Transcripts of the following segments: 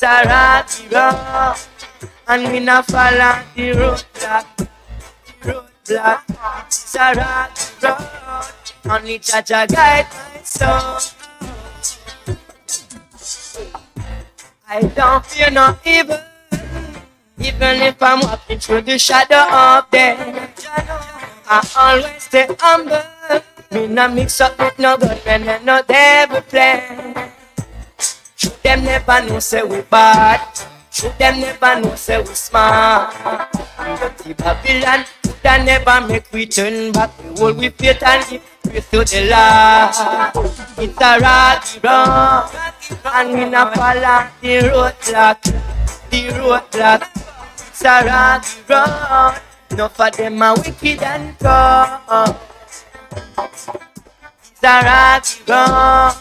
It's a rocky road, and we not follow the roadblock. Roadblock. It's a rocky road, only Jaja guide my soul. I don't fear no evil, even if I'm walking through the shadow of death. I always stay humble. Me no mix up with no gunmen and no devil plan. Shoot them never know say we bad. Shoot them never know say we smart. Dirty Babylon, that never make we turn back. We hold with faith and give praise to the Lord. It's a rocky road, and we not follow the roadblock. The roadblock. It's a rocky road. Enough of them are wicked and cold. It's a rocky road,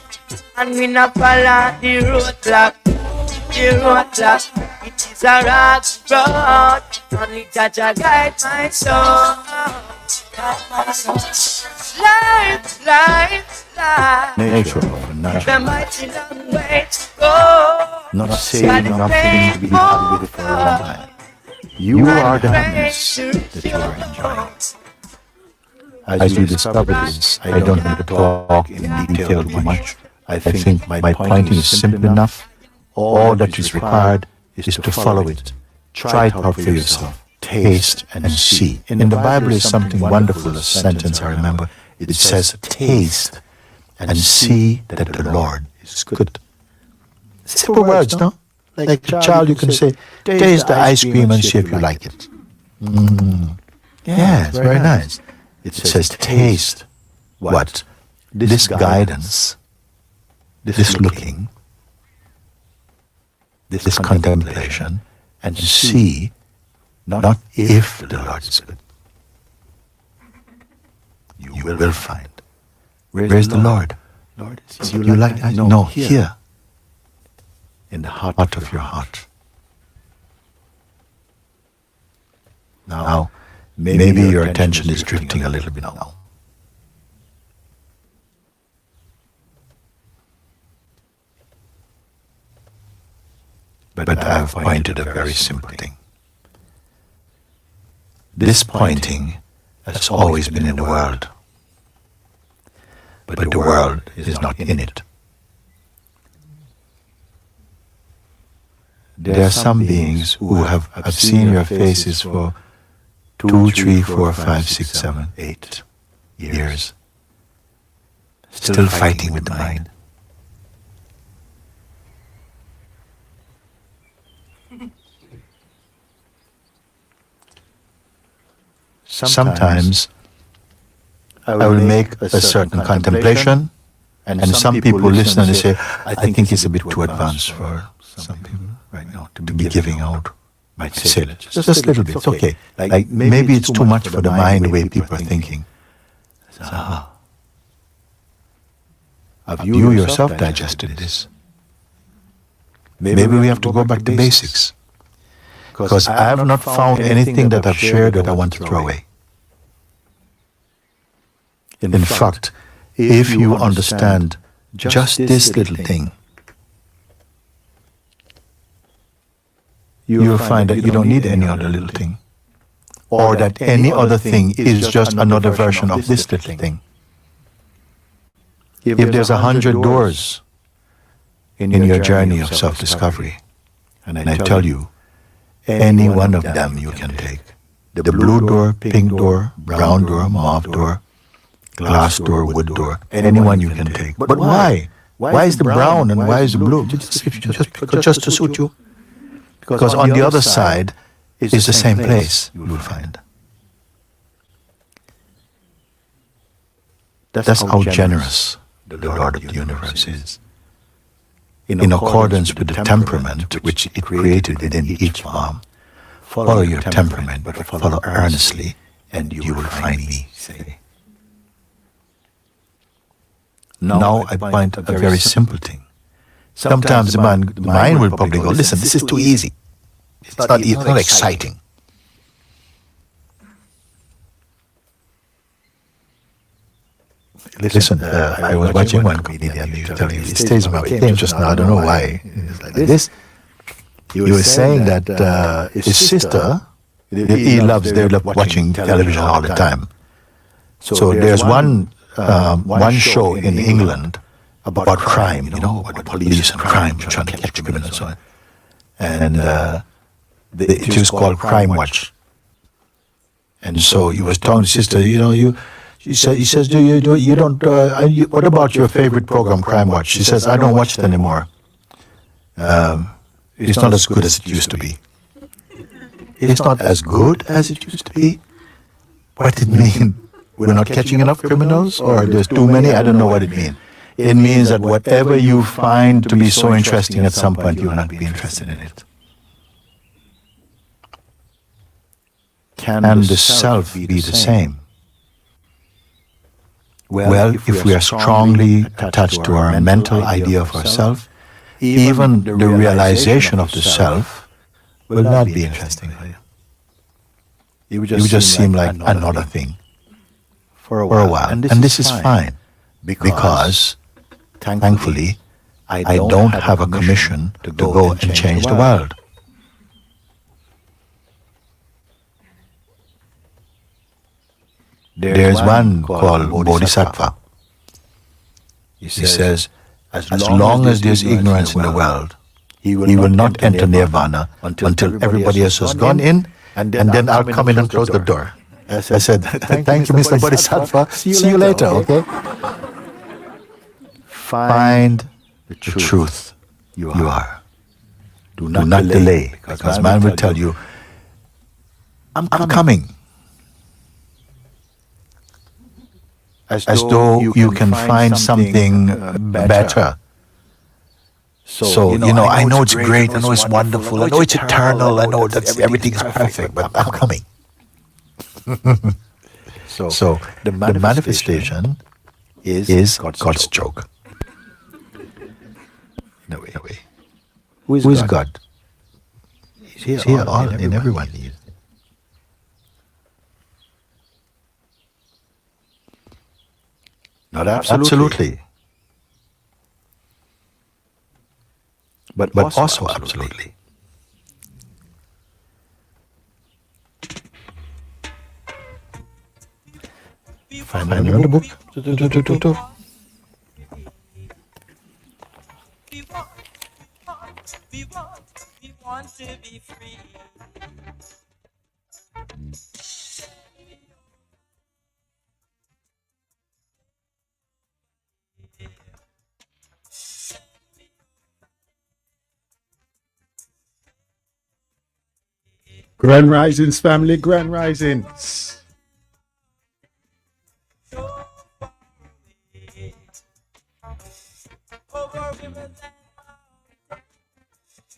and we not follow the roadblock. The roadblock. It is a rocky road, only Jaja guide my soul. Life, life, life. Nature of a The mighty long way to go. not saving enough things to be happy with for a long time. You are the happiness that you are enjoying. As you discover this, I don't need to talk in detail too much. I think my pointing is simple enough. All that is required is to follow it. Try it out for yourself. Taste and see. In the Bible is something wonderful, a sentence I remember. It says, taste and see that the Lord is good. Simple words, no? Like a child, you can say, taste the ice cream and see if you like it. Yeah, it's very nice. It says, taste what? This guidance, this looking, this contemplation, and see not if the Lord is good. You will find. Where's the Lord? Lord, you like that? No, here. In the heart of your heart. Now, maybe your attention is drifting a little bit now. But I've pointed a very simple thing. This pointing has always been in the world. But the world is not in it. There are some beings who have seen your faces for 2, 3, 4, 5, 6, 7, 8 years, still fighting with the mind. Sometimes I will make a certain contemplation, and some people listen and they say, I think it's a bit too advanced for some people right now to be giving out. Might say it just a little bit. It's okay. Like maybe it's too much for the mind, the way people are thinking. Have you yourself digested this? Maybe we have to go back to basics. Because I have not found anything that I've shared that I want to throw away. In fact, if you understand just this little thing, you will find that you don't need any other little thing. Or that any other thing is just another version of this little thing. If there's 100 doors in your journey of self-discovery, and I tell you, any one of them you can take. The blue door, pink door, brown door, mauve door, glass door, wood door, any one you can take. But why? Why is the brown and why is the blue? Just to suit you. Because on the other side is the same place, you will find. That's how generous the Lord of the universe is. In accordance with the temperament which it created within each form, follow your temperament, but follow earnestly, and you will find me, say. Now I point a very simple thing. Sometimes the mind will probably go, listen, this is too easy. It's not exciting. Listen, I was watching one comedian telling me, it stays in my brain just now, I don't know why. It's like this. he was saying that his sister, they love watching television all the time. So there's one show in England about crime, about the police and crime, trying to catch criminals. And it was called Crime Watch. And so he was telling his sister, he says, what about your favorite program, Crime Watch? She says, I don't watch it anymore. It's not as good as it used to be. It's not as good as it used to be. What did it mean? We're not catching enough criminals, or there's too many? I don't know what it means. It means that whatever you find to be so interesting at some point, you will not be interested in it. Can the self be the same? Well, if we are strongly attached to our mental idea of ourself, even the realization of the self will not be interesting for you. It would just seem like another thing for a while. And this is fine, because thankfully, I don't have a commission to go and change the world. There's one called Bodhisattva. He says, as long as there's ignorance in the world, he will not enter nirvana until everybody else has gone in, and then I'll come in and close the door. I said, thank you, Mr. Bodhisattva. See you later, okay? Find the truth you are. Do not delay, because man will tell you, I'm coming. As though you can find something better. So, I know it's great, I know it's wonderful, I know it's eternal, I know that everything is perfect, but I'm coming. So, the manifestation is God's joke. No way. Who is God? He's here all in everyone. Not absolutely. But also absolutely. Find another book. We want to be free. Grand Risings, family, Grand Risings.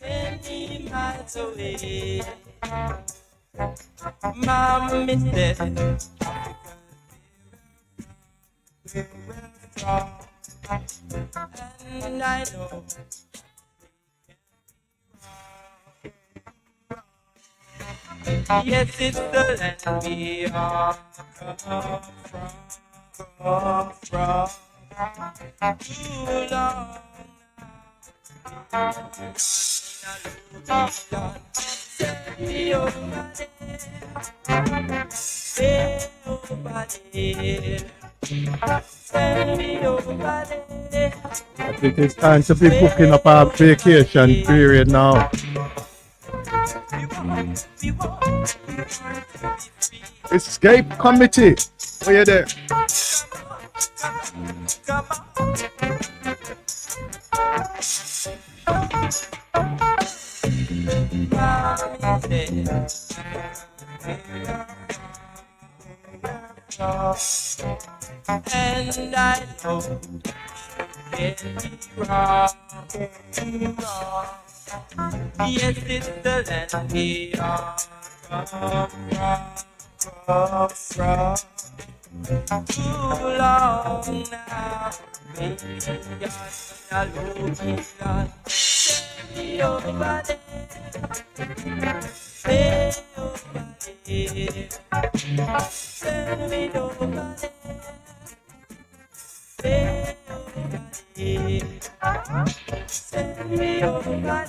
Many miles away, Mom is dead. And I know. Yes, it's the land we are come from too long. Send me over there, send me over there. I think it's time to be booking up our vacation period now. Escape Committee, where you there? And I know get me wrong. Yes, it's the land we are come from too long now. Baby, you're gonna lose me on. Send me over there. Stay over there. Send me over there. Stay over there. Send me over there.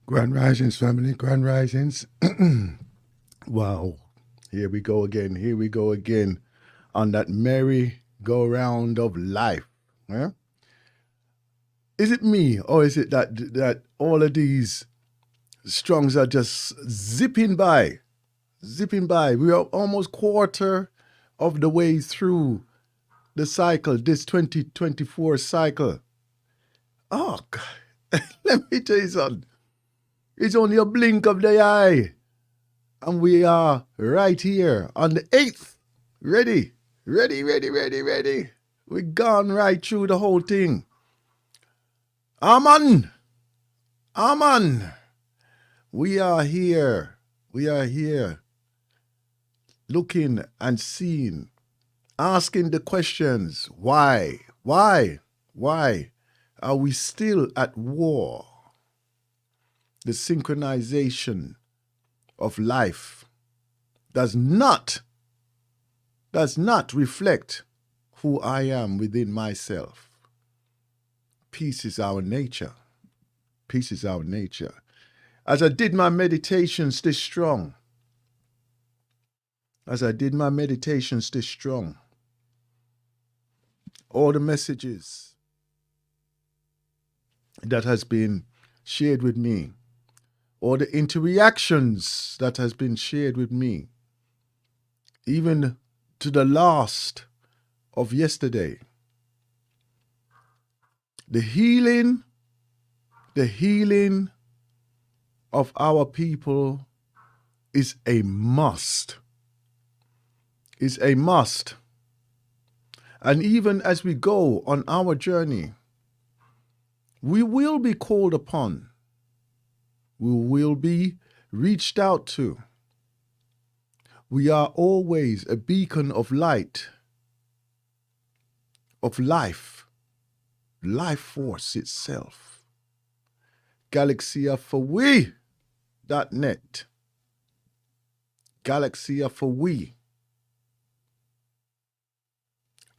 Grand Risings, family. Grand Risings. Wow. Here we go again. Here we go again on that merry-go-round of life. Yeah? Is it me, or is it that all of these strongs are just zipping by? Zipping by. We are almost quarter of the way through the cycle, this 2024 cycle. Oh, God. Let me tell you something. It's only a blink of the eye. And we are right here on the 8th. Ready. We've gone right through the whole thing. Amen. We are here. Looking and seeing. Asking the questions. Why? Are we still at war? The synchronization of life does not reflect who I am within myself. Peace is our nature. As I did my meditations this strong, as I did my meditation, Stay Strong, all the messages that has been shared with me, or the interactions that has been shared with me, even to the last of yesterday, the healing of our people is a must. Is a must. And even as we go on our journey, we will be called upon. We will be reached out to. We are always a beacon of light, of life force itself. GalaxyForWe.net. GalaxyForWe.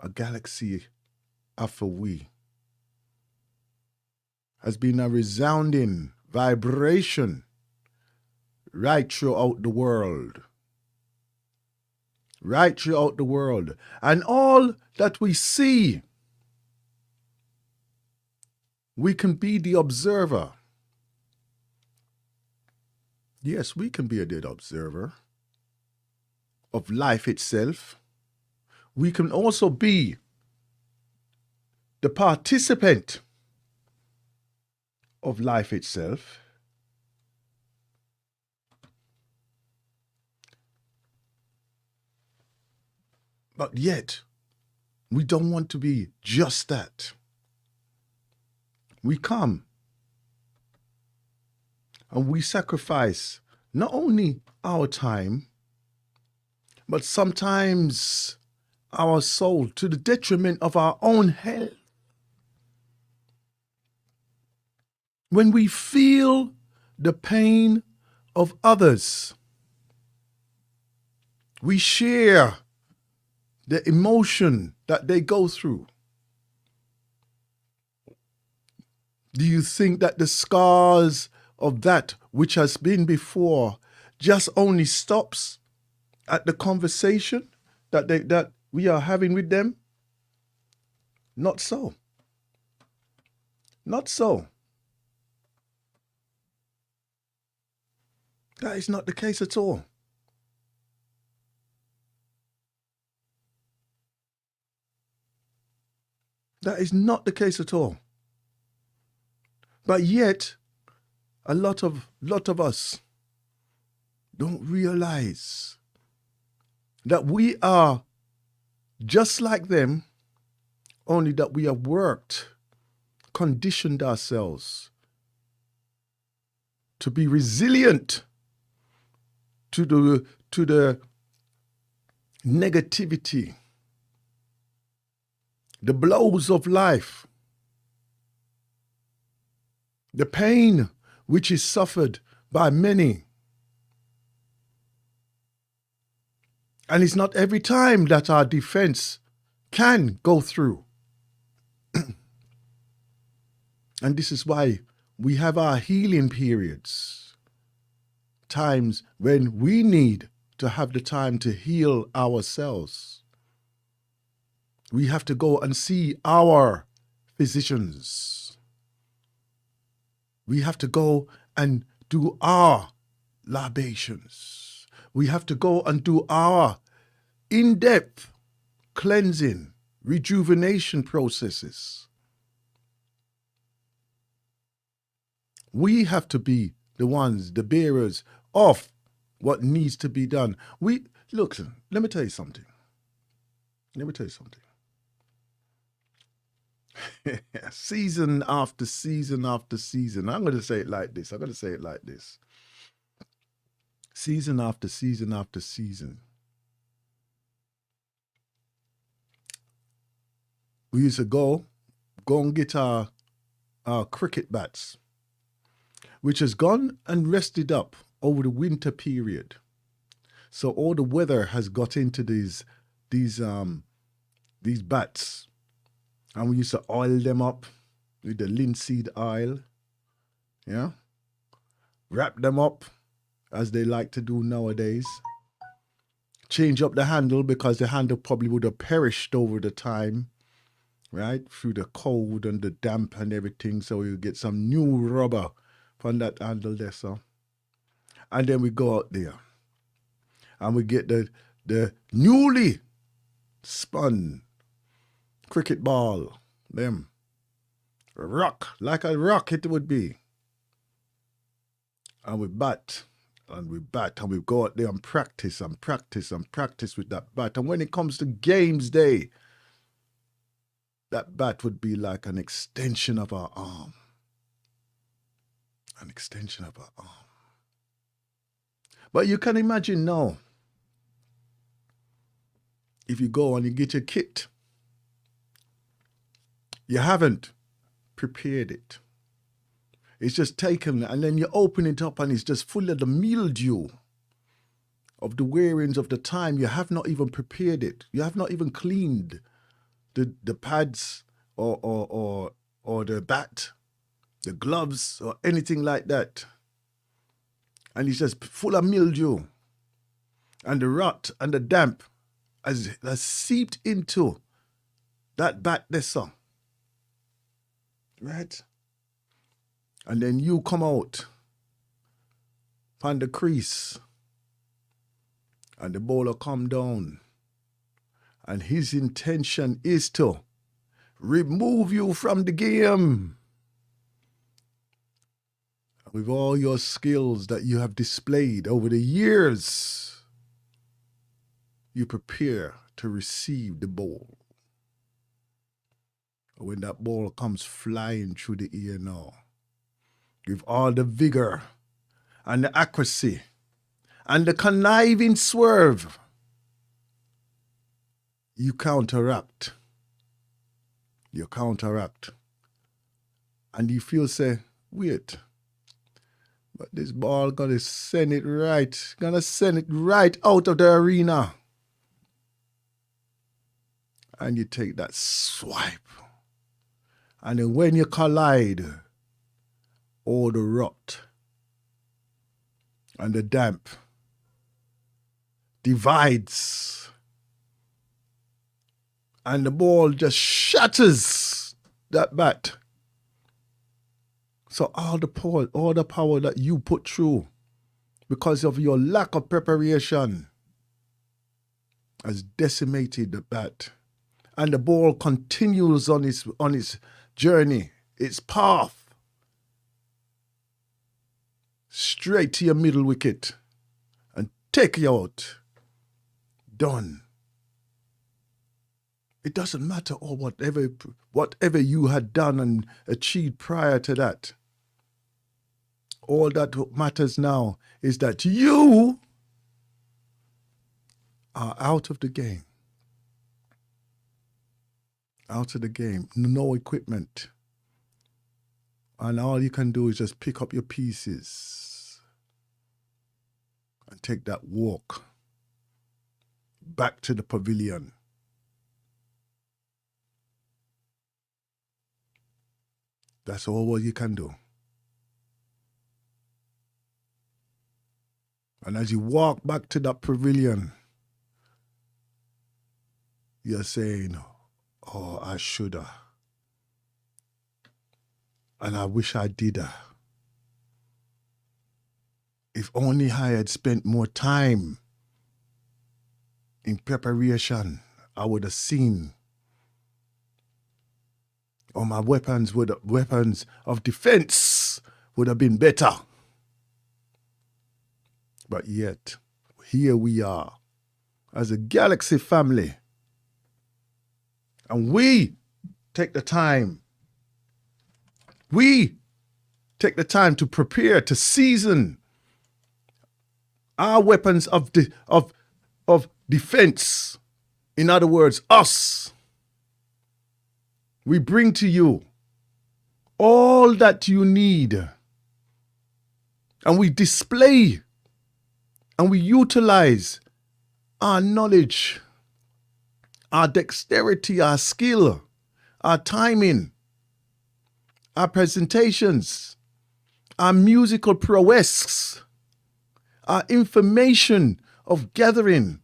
A galaxy after we has been a resounding vibration right throughout the world. Right throughout the world. And all that we see, we can be the observer. Yes, we can be a good observer of life itself. We can also be the participant of life itself. But yet, we don't want to be just that. We come and we sacrifice not only our time, but sometimes our soul to the detriment of our own health. When we feel the pain of others, we share the emotion that they go through. Do you think that the scars of that which has been before just only stops at the conversation that we are having with them? Not so. Not so. That is not the case at all. That is not the case at all. But yet, a lot of us don't realize that we are just like them, only that we have worked, conditioned ourselves to be resilient to the negativity, the blows of life, the pain which is suffered by many. And it's not every time that our defense can go through. And this is why we have our healing periods, times when we need to have the time to heal ourselves. We have to go and see our physicians. We have to go and do our libations. We have to go and do our in-depth cleansing, rejuvenation processes. We have to be the ones, the bearers of what needs to be done. Look, let me tell you something. Season after season after season. I'm going to say it like this. Season after season after season. We used to go and get our cricket bats, which has gone and rested up over the winter period. So all the weather has got into these bats. And we used to oil them up with the linseed oil. Yeah. Wrap them up, as they like to do nowadays. change up the handle because the handle probably would have perished over the time, right? Through the cold and the damp and everything. So you get some new rubber from that handle there, so. And then we go out there and we get the newly spun cricket ball, them rock, like a rock it would be. And we bat, and we go out there and practice with that bat. And when it comes to games day, that bat would be like an extension of our arm. An extension of our arm. But you can imagine now, if you go and you get your kit, you haven't prepared it. It's just taken, and then you open it up and it's just full of the mildew of the wearings of the time. You have not even prepared it. You have not even cleaned the pads or the bat, the gloves or anything like that. And it's just full of mildew. And the rot and the damp has seeped into that bat there, so. Right? And then you come out from the crease and the bowler come down. And his intention is to remove you from the game. With all your skills that you have displayed over the years, you prepare to receive the ball. When that ball comes flying through the air now, with all the vigor and the accuracy and the conniving swerve, you counteract. You counteract. And you feel, say, wait, but this ball gonna send it right out of the arena. And you take that swipe. And then when you collide, all the rot and the damp divides. And the ball just shatters that bat. So all the power that you put through because of your lack of preparation has decimated the bat. And the ball continues on its journey, its path, straight to your middle wicket and take you out. Done. It doesn't matter or whatever you had done and achieved prior to that. All that matters now is that you are out of the game. Out of the game. No equipment. And all you can do is just pick up your pieces and take that walk back to the pavilion. That's all what you can do. And as you walk back to that pavilion, you're saying, oh, I shoulda. And I wish I did. If only I had spent more time in preparation, I would have seen. Or my weapons of defense would have been better. But yet, here we are as a Galaxy family. And we take the time. We take the time to prepare, to season our weapons of defense. In other words, us. We bring to you all that you need. And we display and we utilize our knowledge, our dexterity, our skill, our timing, our presentations, our musical prowess, our information of gathering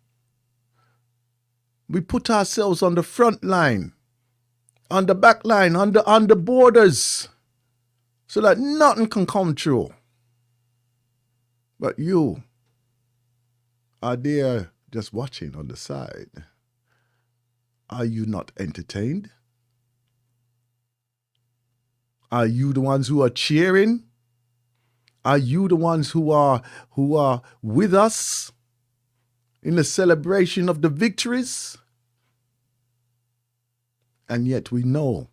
We put ourselves on the front line, on the back line, on the borders, so that nothing can come true. But you are there just watching on the side. Are you not entertained? Are you the ones who are cheering? Are you the ones who are with us in the celebration of the victories? And yet we know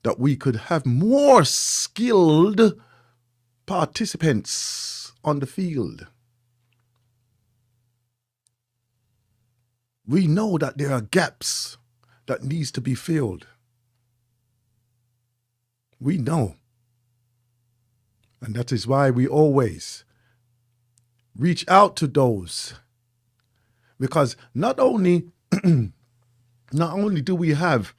that we could have more skilled participants on the field. We know that there are gaps that needs to be filled. We know. And that is why we always reach out to those. Because not only do we have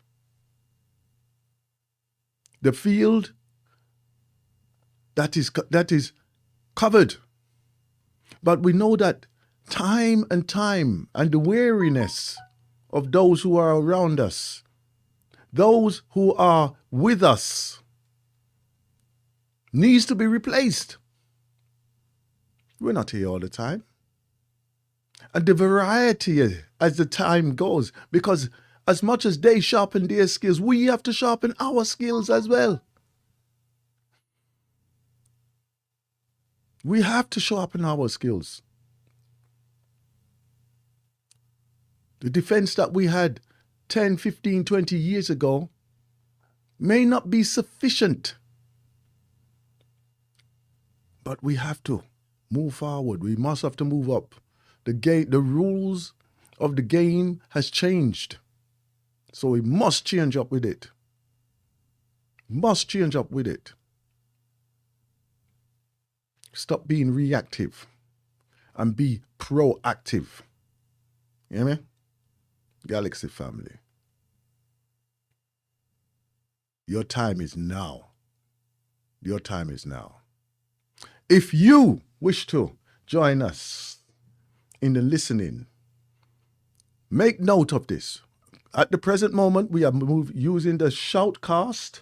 the field that is covered, but we know that time and the weariness of those who are around us, those who are with us, needs to be replaced. We're not here all the time. And the variety as the time goes, because as much as they sharpen their skills, we have to sharpen our skills as well. We have to sharpen our skills. The defense that we had 10, 15, 20 years ago may not be sufficient. But we have to move forward. We must have to move up. The rules of the game has changed. So we must change up with it. Must change up with it. Stop being reactive and be proactive. You hear me? Galaxy family. Your time is now. Your time is now. If you wish to join us in the listening, make note of this. At the present moment, we are using the Shoutcast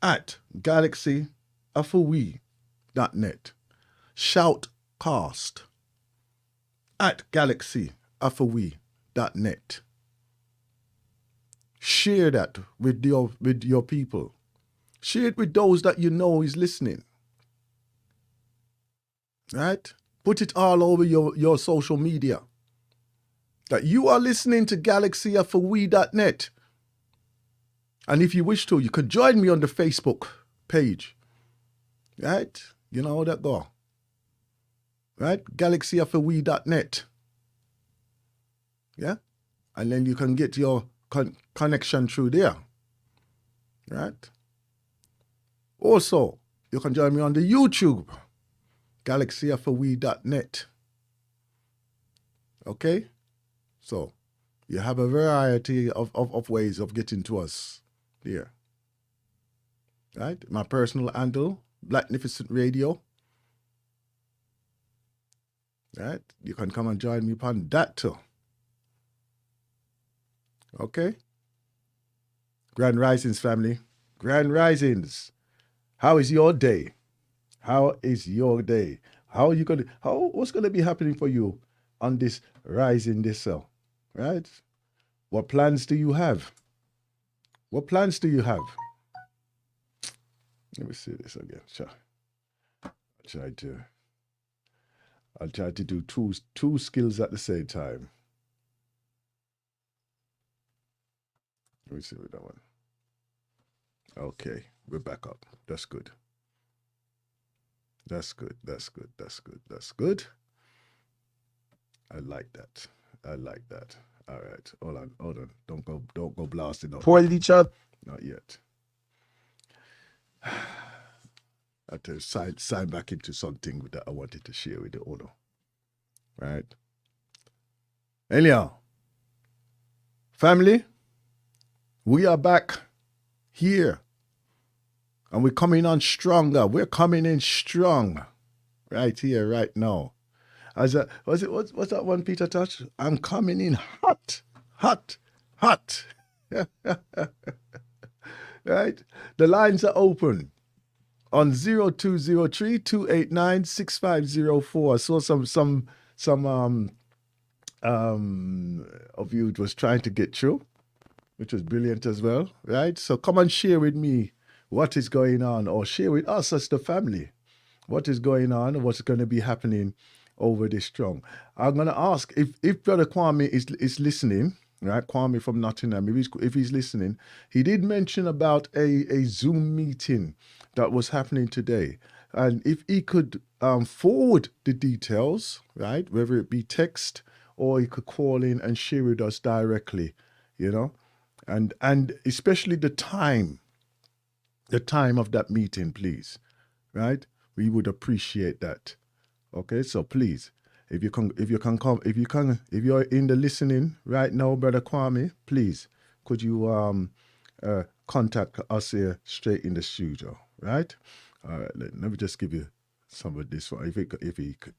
at galaxyafawe.net. Shoutcast at galaxyafawe.net. Share that with your people. Share it with those that you know is listening. Right? Put it all over your social media. That you are listening to galaxyafawe.net. And if you wish to, you can join me on the Facebook page. Right? You know how that go. Right? galaxyafawe.net. Yeah? And then you can get your connection through there. Right? Also, you can join me on the YouTube. galaxyafawe.net. Okay? So, you have a variety of ways of getting to us here. Right? My personal handle, Blacknificent Radio. Right? You can come and join me upon that too. Okay? Grand Risings, family. Grand Risings. How is your day? How is your day? What's gonna be happening for you on this rising this cell? Right? What plans do you have? What plans do you have? Let me see this again. I'll try to do two skills at the same time. Let me see with that one. Okay, we're back up. That's good. That's good. That's good. That's good. That's good. I like that. I like that. All right. Hold on. Don't go blasting up. Pour each other. Not yet. I have to sign back into something that I wanted to share with the owner. Right? Anyhow, family, we are back here. And we're coming on stronger. We're coming in strong right here, right now. As a, what's that one, Peter Touch? I'm coming in hot, hot, hot. Right? The lines are open on 0203-289-6504. I saw some of you was trying to get through, which was brilliant as well, right? So come and share with me what is going on, or share with us as the family what is going on and what's going to be happening over this strong. I'm going to ask if Brother Kwame is listening, right? Kwame from Nottingham, if he's listening, he did mention about a Zoom meeting that was happening today. And if he could forward the details, right, whether it be text or he could call in and share with us directly, you know, and especially the time of that meeting, please, right? We would appreciate that. Okay, so please, if you're in the listening right now, Brother Kwame, please, could you contact us here straight in the studio, right? All right, let me just give you some of this one.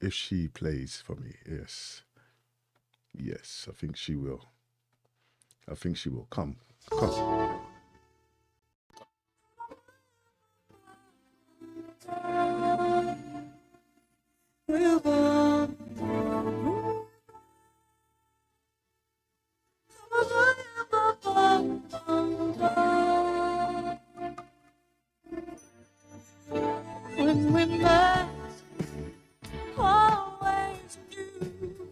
If she plays for me, yes, I think she will. Come. When we met, always knew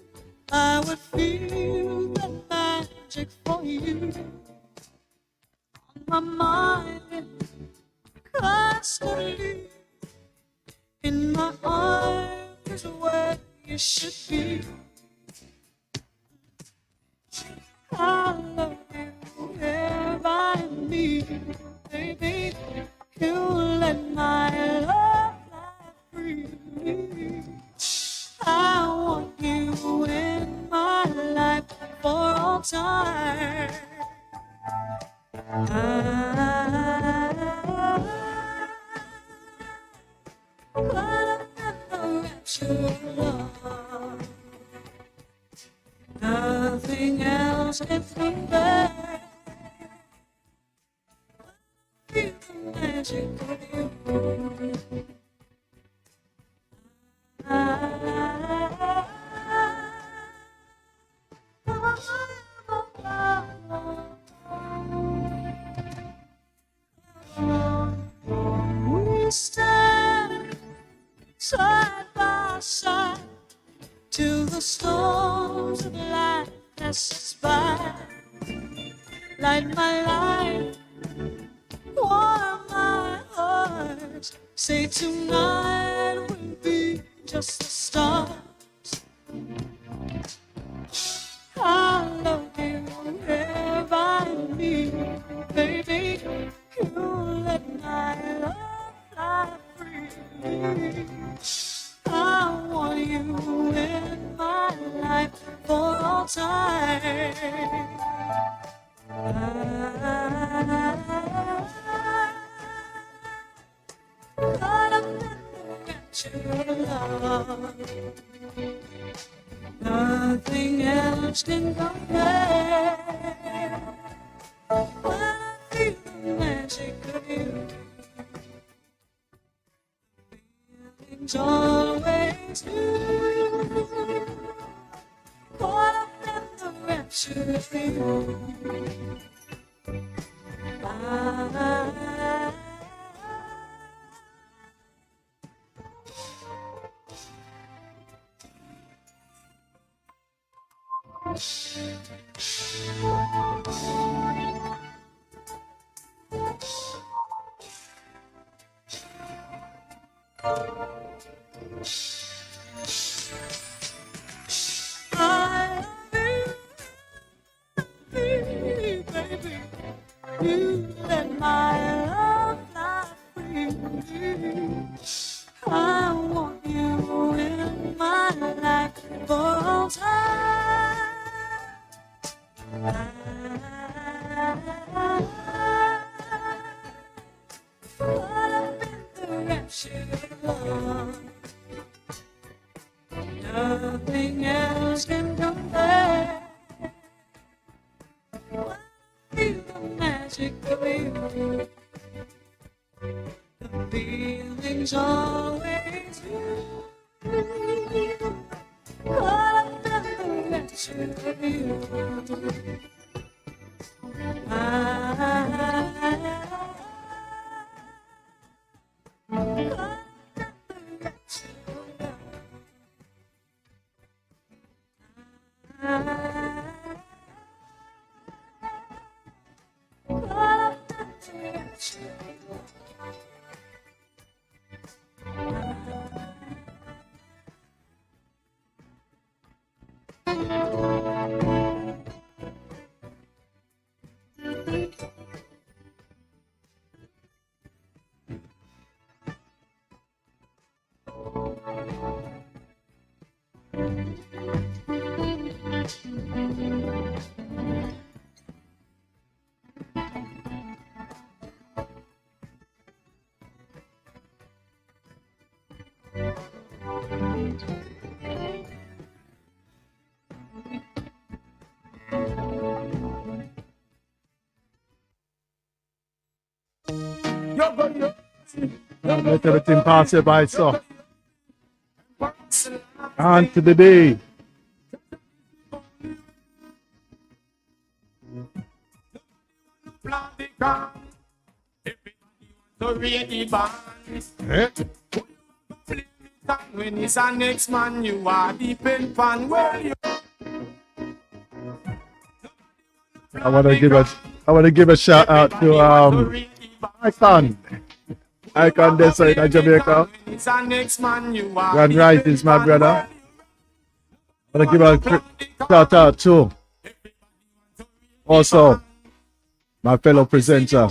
I would feel the magic for you on my mind, constantly in my arms is where you should be. I love you by me, baby. You let my love fly free. I want you in my life for all time. Caught up in the rapture of love. Nothing else can compare. Feel the magic of you. We stand side by side till the storms of life pass us by. Light my life, warm my heart. Say tonight will be just the start. I love you here by me, baby. You let my love fly free. I want you in my life for all time. Caught up in the rapture of love. Nothing else can compare. When I feel the magic of you, feelings always new. Caught up in the rapture of you. I love you, baby. You let my love fly free. I want you in my life for all time. Caught up in the rapture of love. magic of you. The feeling's always you. Caught up in the rapture of you. Let everything pass you by, so. On to the day. When it's a next man, you are the pen pan. Well, you I want to give a shout out to Icon this side of Jamaica. Grand Risings, my brother. I want to give a shout out to also my fellow presenter,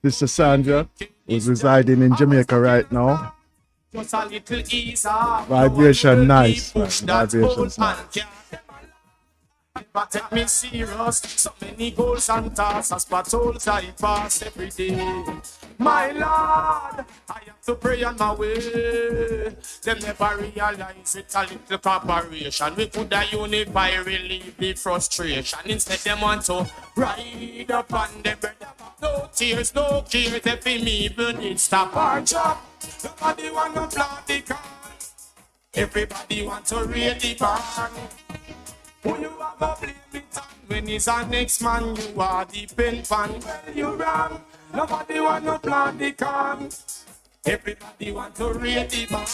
Sister Sandra, who's residing in Jamaica right now. Vibration nice, man. Vibration's nice. But take me serious. So many goals and tasks, patrols I pass every day. My Lord, I have to pray on my way. Them never realize it's a little corporation. We could have unify, relieve the frustration. Instead, them want to ride up on the bread. No tears, no cares. If me even need stop our job. Nobody want to plant the car. Everybody want to read the barn. Who you have a blame it on? When it's a next man, you are the pen pan. Well, you wrong. Nobody want to plant the corn. Everybody want to read the barn.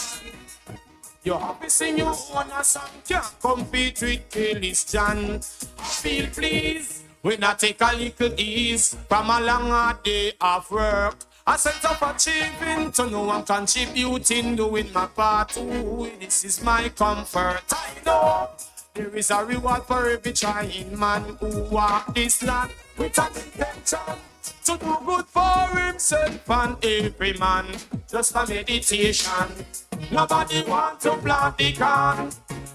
You happy sing your own a song. Can't compete with Kelly's John. I feel pleased when I take a little ease from a long hard day of work. A sense of achieving to know I'm contributing, doing my part. Ooh, this is my comfort. I know there is a reward for every trying man who walk this land with an intention to do good for himself and every man. Just a meditation. Nobody want to plant the corn.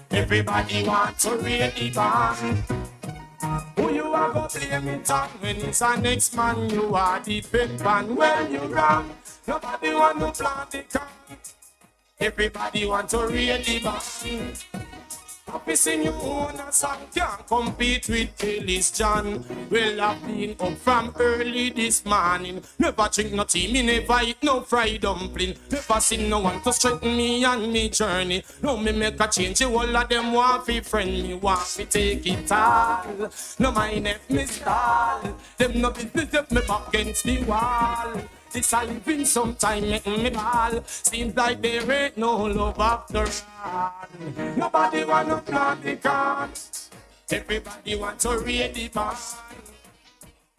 Everybody want to read the barn. Who you are go blame it on? When it's a next man, you are the pen pan. Well, you wrong. Nobody want to plant the corn. Everybody want to read the barn. Happy sing you own a song, can't compete with Kelly's John. Well, I've been up from early this morning. Never drink no tea, me never eat no fried dumpling. Never seen no one to straighten me on me journey. No, me make a change, the whole of them want to friend me, want to take it all. No mind if me stall, them no business if me back against the wall. This a living sometime making me ball. Seems like there ain't no love after all. Nobody want to plant the corn. Everybody want to read the barn.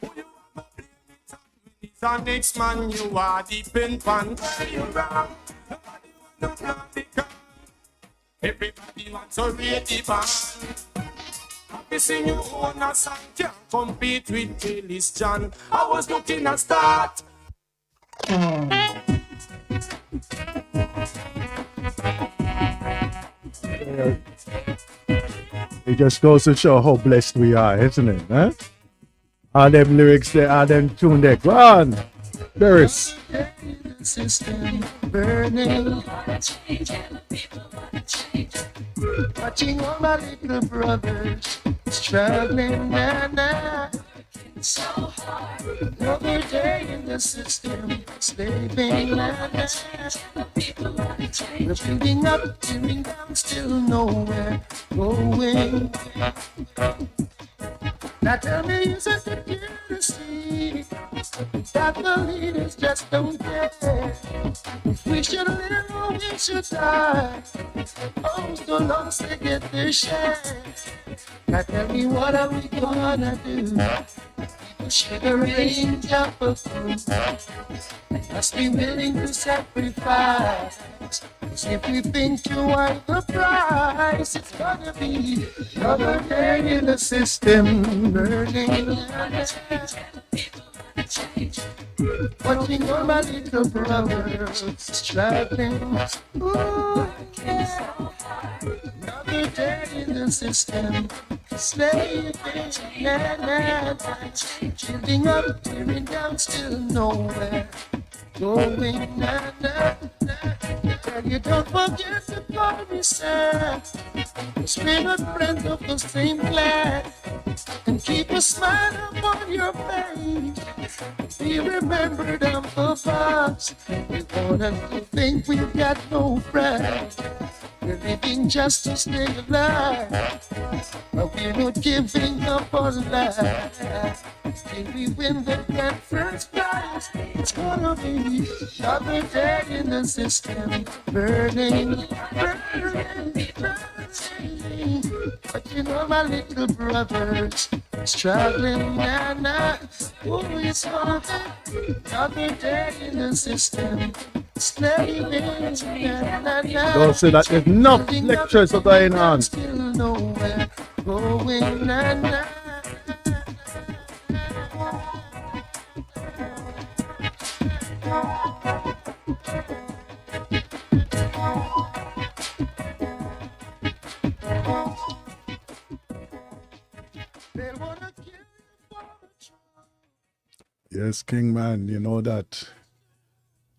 Who you want to blame it on? When it's a next man, you are the pen pan. Where you wrong? Nobody want to plant the corn. Everybody want to read the barn. Happy sing you own a song, can't compete with Kelly's John. I was looking at start. It just goes to show how blessed we are, isn't it? Huh? All them lyrics there, all them tune there. Go on, Paris. System burning. Watching all my little brothers struggling now. Another day in the system, slaving and we're building up, tearing down, still nowhere going. Now tell me, is it the to see that the leaders just don't care? If we should live or we should die, those the lost they get their share. Now tell me, what are we gonna do? People should arrange up a food. Must be willing to sacrifice. 'Cause if we think you want the price, it's gonna be another day in the system burning. Watching all my little brothers struggling. Ooh, yeah. Another day in the system, slaving, building up, tearing down, still nowhere going. And you don't forget the party, sir. We're not friends of the same class. And keep a smile upon your face. Be remembered up above. We want us to think we've got no friends. We're living just to stay alive. But we're not giving up on life. Till we win the grand first prize, it's gonna be another day in the system burning, burning, burning. But you know my little brothers struggling now. Oh, it's gonna be another day in the system. Slaving, Don't say that there's enough lectures are going on. Still nowhere going now. Yes, King Man, you know that.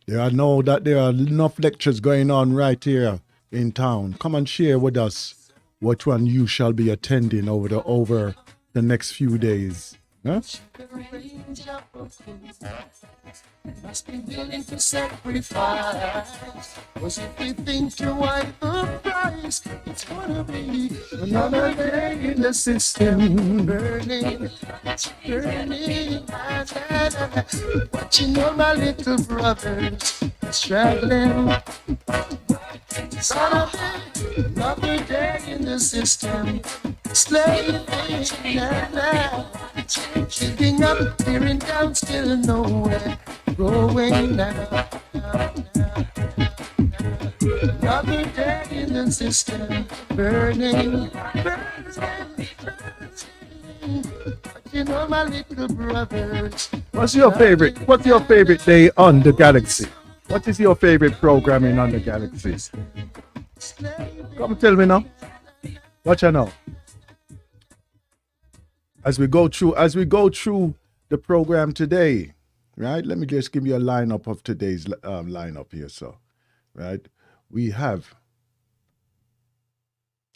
I know that there are enough lectures going on right here in town. Come and share with us which one you shall be attending over the next few days. Huh? Must be willing to sacrifice. 'Cause if we think you're worth the price, it's gonna be another day in the system burning, burning. Watching all my little brothers struggling. It's gonna be another day in the system, slaving now. Building up, tearing down, still nowhere going now. Another day in the system, burning, burning, burning. But you know my little brothers. What's your favorite day on the galaxy? What is your favorite programming on the galaxy? Come tell me now. What you know? As we go through the program today, right? Let me just give you a lineup of today's lineup here. So, right, we have.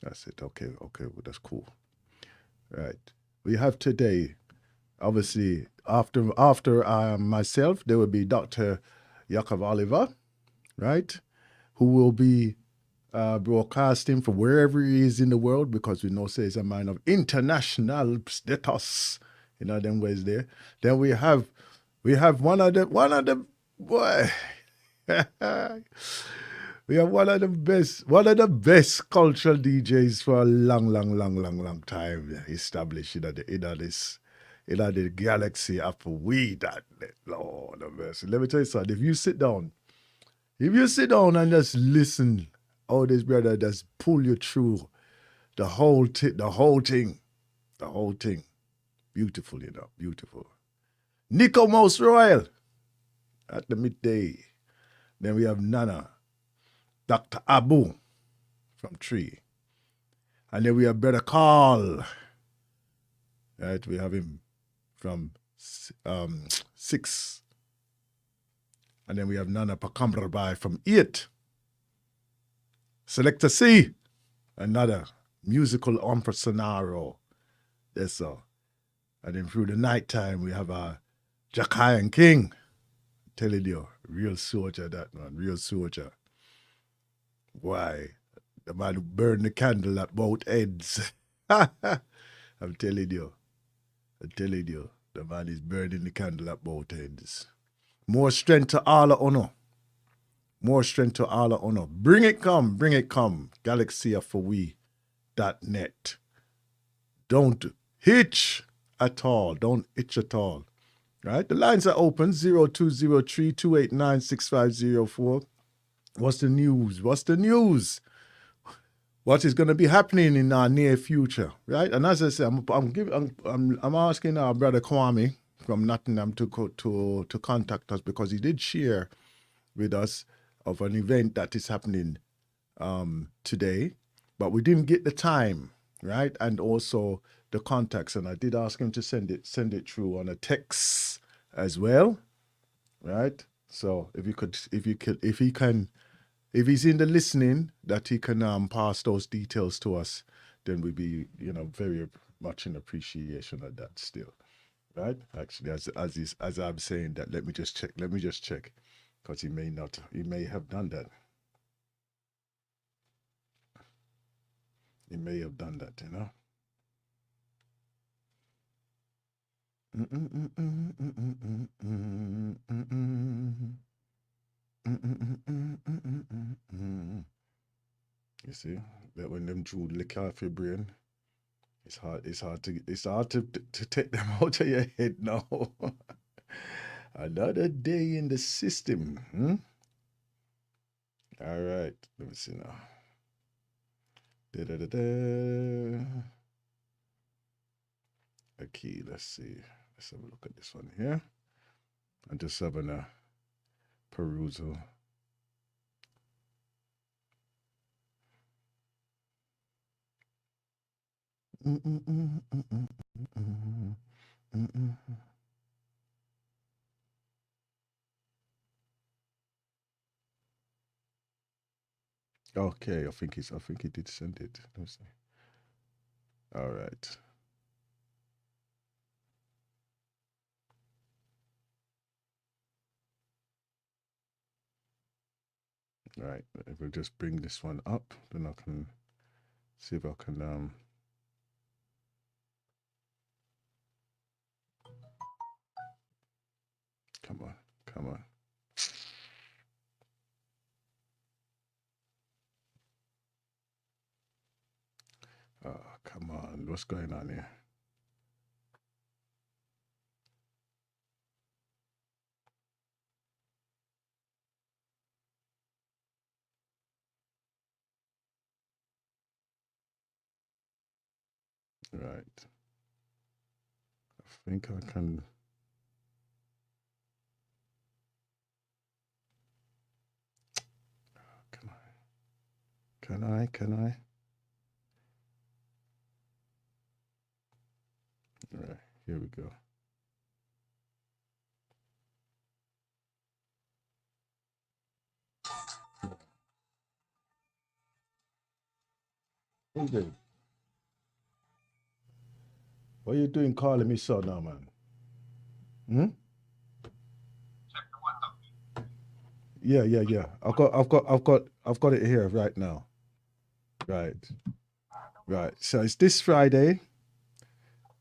That's it. Okay, well, that's cool. Right, we have today. Obviously, after myself, there will be Dr. Jacob Oliver, right, who will be broadcasting from wherever he is in the world, because we know he's a man of international status, you know, them ways there. Then we have one of the boy we have one of the best cultural DJs for a long time established in the galaxy after we that Lord of mercy. Let me tell you something. If you sit down and just listen, oh, this brother just pull you through the whole thing. Beautiful, you know, beautiful. Nico Most Royal at the midday. Then we have Nana, Dr. Abu from 3. And then we have Brother Carl. Right, we have him from 6. And then we have Nana Pakamrabai from 8. Selector C, another musical impresario. Yes, sir. And then through the night time, we have Jackian King. Telling you, real soldier, that man, real soldier. Why? The man who burned the candle at both ends. I'm telling you. The man is burning the candle at both ends. More strength to all of honor. More strength to all of honor. Bring it come. GalaxyForWe.net. Don't hitch at all. Don't itch at all. Right? The lines are open 0203-289-6504. What's the news? What is going to be happening in our near future? Right? And as I said, I'm asking our brother Kwame from Nottingham to contact us because he did share with us of an event that is happening today, but we didn't get the time, right? And also the contacts, and I did ask him to send it through on a text as well, right? So if he's in the listening, that he can pass those details to us, then we'd be, very much in appreciation of that still, right? Actually, as I'm saying that, let me just check, because he may have done that. He may have done that, You see that when them Jews lick off your brain, it's hard to take them out of your head now. Another day in the system. All right, let me see now. Okay, let's see. Let's have a look at this one here. I'm just having a perusal. Okay, I think he did send it. Let me see. All right. All right, if we just bring this one up, then I can see if I can come on. Oh, come on. What's going on here? Right. I think I can. Can I? All right, here we go. Who's it? What are you doing calling me so now, man? Yeah. I've got it here right now. Right. So it's this Friday.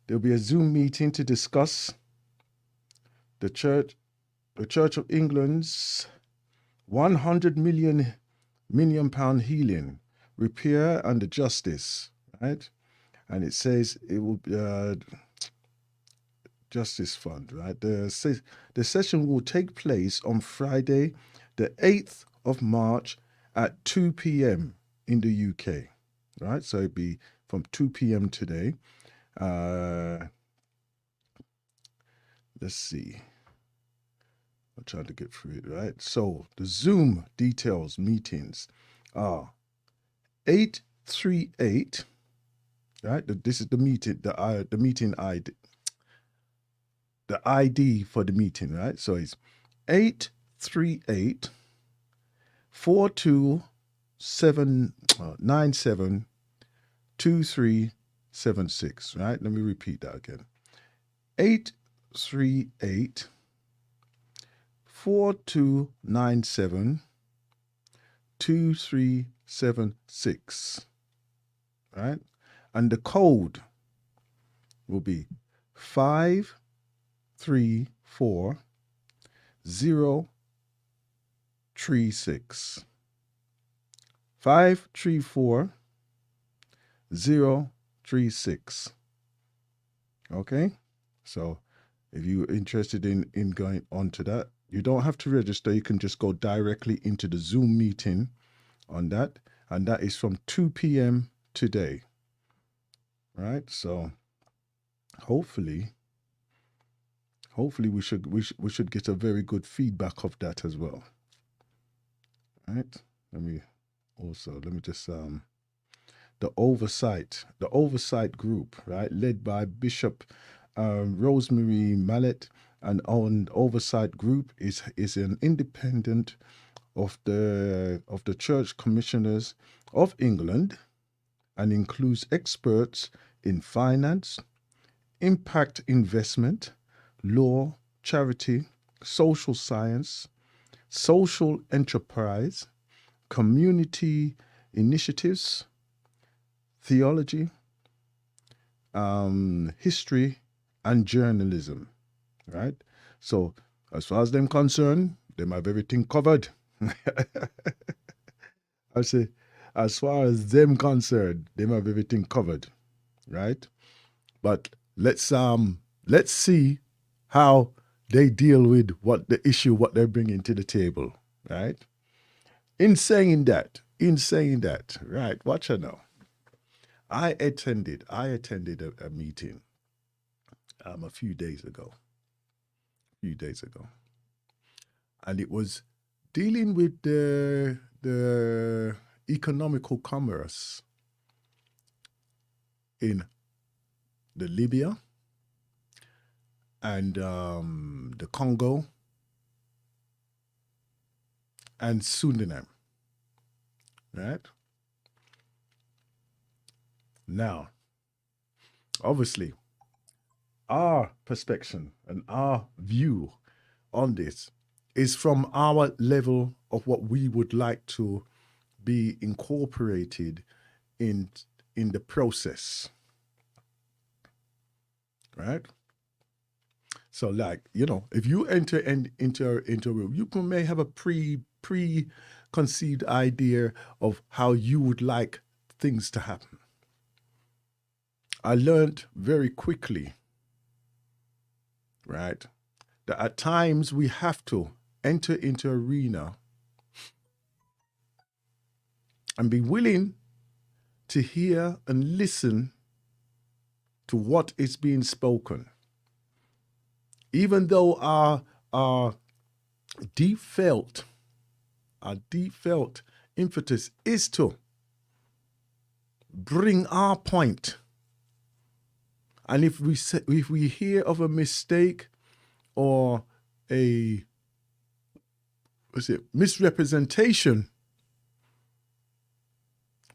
There'll be a Zoom meeting to discuss the Church of England's 100 million pound healing, repair and the justice, right? And it says it will be Justice Fund, right? The session will take place on Friday, the 8th of March at 2 p.m. in the UK, right? So it'd be from 2 p.m. today. Let's see. I'm trying to get through it, right? So the Zoom details meetings are 838, right? This is the meeting, the meeting ID. The ID for the meeting, right? So it's 838 427 2376, right? Let me repeat that again. 838 4297 2376. Right? And the code will be 534036. 534036. Okay? So if you're interested in going on to that, you don't have to register. You can just go directly into the Zoom meeting on that. And that is from 2 p.m. today. Right? So hopefully we should get a very good feedback of that as well. Right? Let me just the oversight group, right, led by Bishop Rosemary Mallet, and on oversight group is an independent of the Church Commissioners of England, and includes experts in finance, impact investment, law, charity, social science, social enterprise, community initiatives, theology, history, and journalism, right? So as far as them concerned, them have everything covered. I say, as far as them concerned, them have everything covered, right? But let's see how they deal with what they're bringing to the table, right? In saying that, right, watch out now. I attended a meeting a few days ago, and it was dealing with the economical commerce in the Libya and the Congo and Suriname, right? Now, obviously, our perspective and our view on this is from our level of what we would like to be incorporated in the process, right? So, like, you know, if you enter into a room, you may have a preconceived idea of how you would like things to happen. I learned very quickly, right, that at times we have to enter into an arena and be willing to hear and listen to what is being spoken. Even though our deep felt impetus is to bring our point. And if we hear of a mistake or a misrepresentation,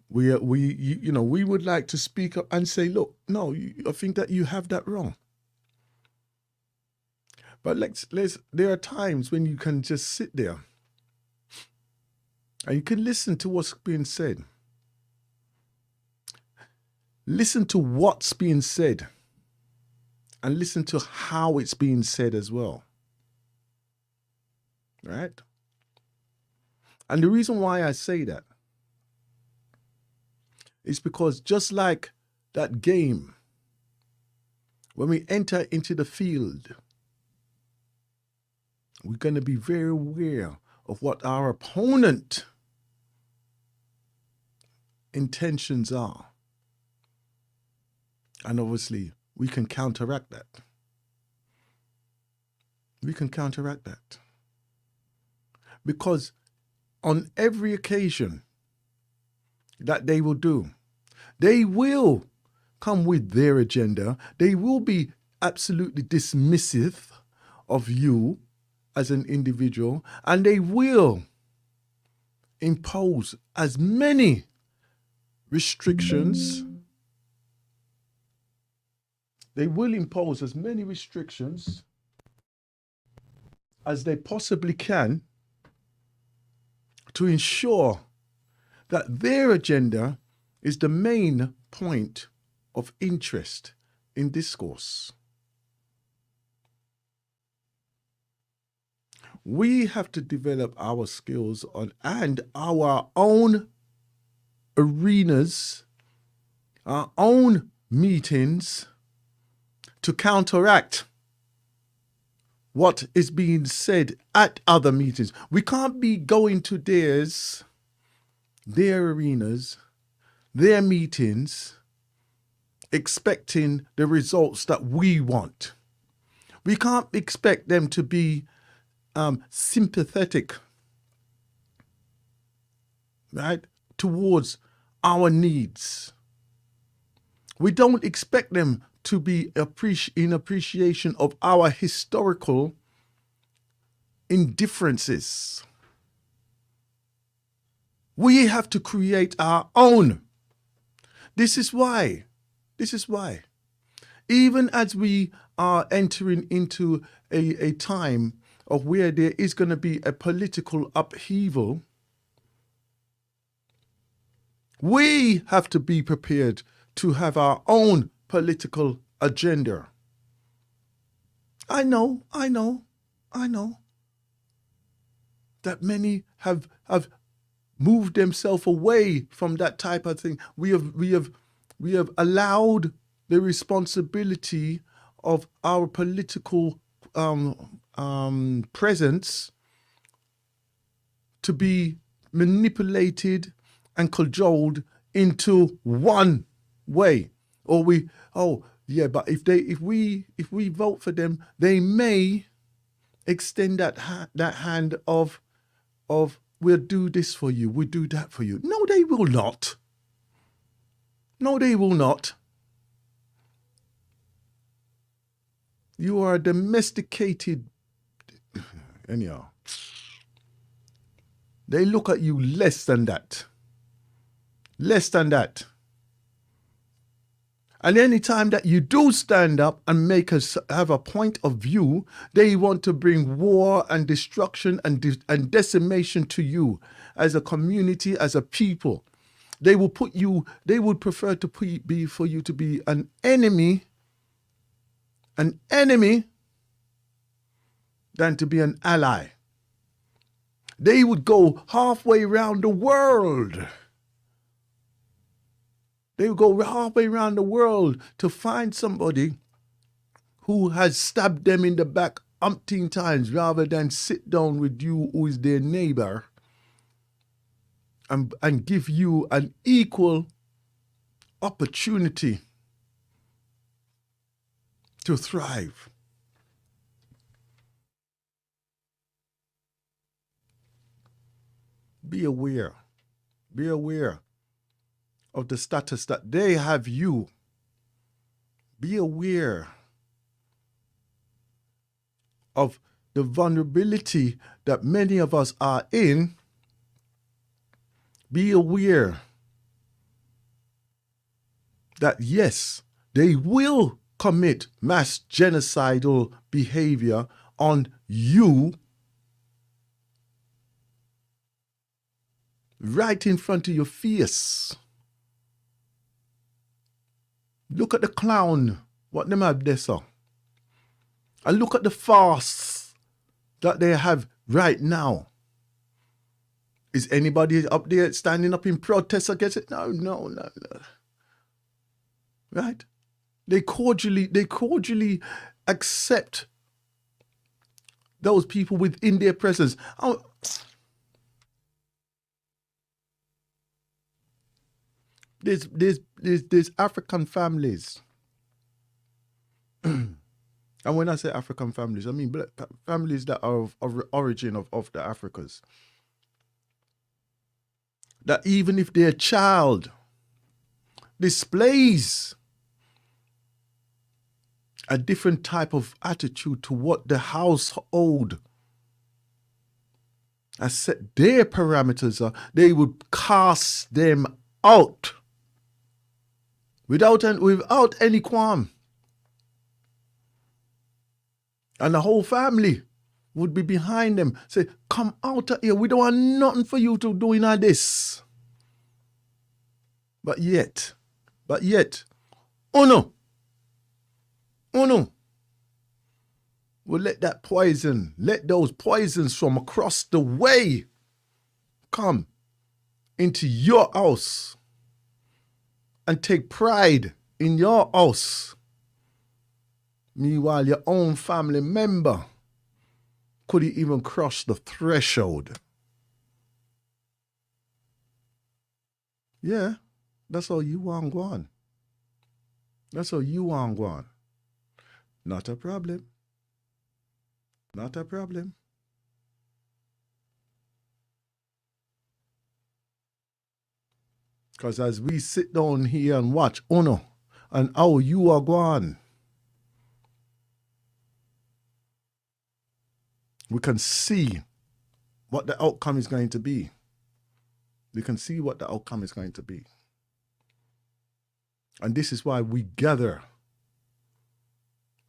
we would like to speak up and say, look, no, I think that you have that wrong. But there are times when you can just sit there and you can listen to what's being said. Listen to what's being said and listen to how it's being said as well. Right? And the reason why I say that is because just like that game, when we enter into the field, we're going to be very aware of what our opponent intentions are. And obviously, we can counteract that. Because on every occasion that they will do, they will come with their agenda. They will be absolutely dismissive of you as an individual, and they will impose as many restrictions They will impose as many restrictions as they possibly can to ensure that their agenda is the main point of interest in discourse. We have to develop our skills and our own arenas, our own meetings to counteract what is being said at other meetings. We can't be going to their arenas, their meetings, expecting the results that we want. We can't expect them to be sympathetic, right, towards our needs. We don't expect them to be in appreciation of our historical indifferences. We have to create our own. This is why, even as we are entering into a time of where there is going to be a political upheaval, we have to be prepared to have our own political agenda. I know that many have moved themselves away from that type of thing. We have allowed the responsibility of our political presence to be manipulated and cajoled into one way. Or but if we vote for them, they may extend that hand of we'll do this for you, we'll do that for you. No, they will not. No, they will not. You are domesticated. Anyhow, they look at you less than that. Less than that. And any time that you do stand up and make us have a point of view, they want to bring war and destruction and decimation to you as a community, as a people. They will would prefer to be for you to be an enemy than to be an ally. They would go halfway around the world. They would go halfway around the world to find somebody who has stabbed them in the back umpteen times rather than sit down with you who is their neighbor and give you an equal opportunity to thrive. Be aware. Be aware of the status that they have you. Be aware of the vulnerability that many of us are in. Be aware that yes, they will commit mass genocidal behavior on you right in front of your face. Look at the clown, what them have there, sir. And look at the farce that they have right now. Is anybody up there standing up in protest against it? No. Right? They cordially accept those people within their presence. There's African families. And when I say African families, I mean black families that are of origin of the Africas. That even if their child displays a different type of attitude to what the household has set their parameters are, they would cast them out without any qualm. And the whole family would be behind them. Say, come out of here. We don't want nothing for you to do in all this. But yet, oh no, we'll let those poisons from across the way come into your house and take pride in your house. Meanwhile, your own family member could even cross the threshold. Yeah, that's how you want go on. That's how you want go on. Not a problem. Not a problem. Because as we sit down here and watch Uno and how you are going, we can see what the outcome is going to be. We can see what the outcome is going to be. And this is why we gather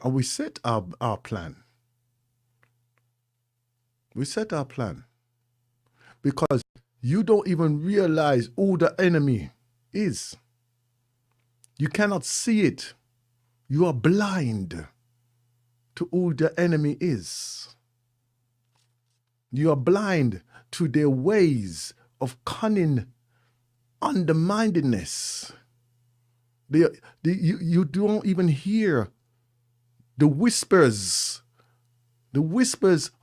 and we set our plan. We set our plan because you don't even realize who the enemy is. You cannot see it. You are blind to who the enemy is. You are blind to their ways of cunning undermindedness. You don't even hear the whispers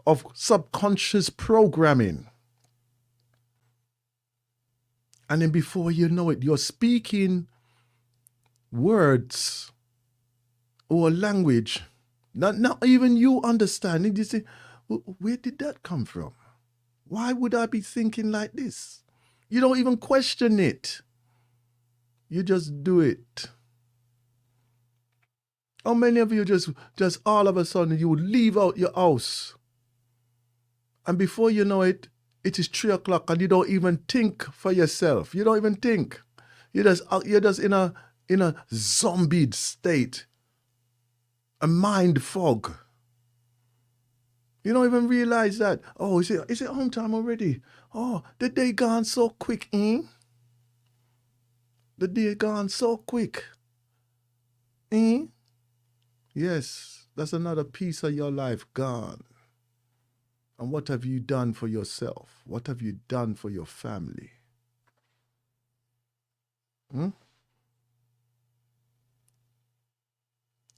of subconscious programming. And then before you know it, you're speaking words or language not even you understand. And you say, where did that come from? Why would I be thinking like this? You don't even question it. You just do it. How many of you just all of a sudden you would leave out your house and before you know it, it is 3 o'clock and you don't even think for yourself. You don't even think. You're just in a zombie state, a mind fog. You don't even realize that. Oh, is it home time already? Oh, the day gone so quick, eh? The day gone so quick. Eh? Yes, that's another piece of your life gone. And what have you done for yourself? What have you done for your family?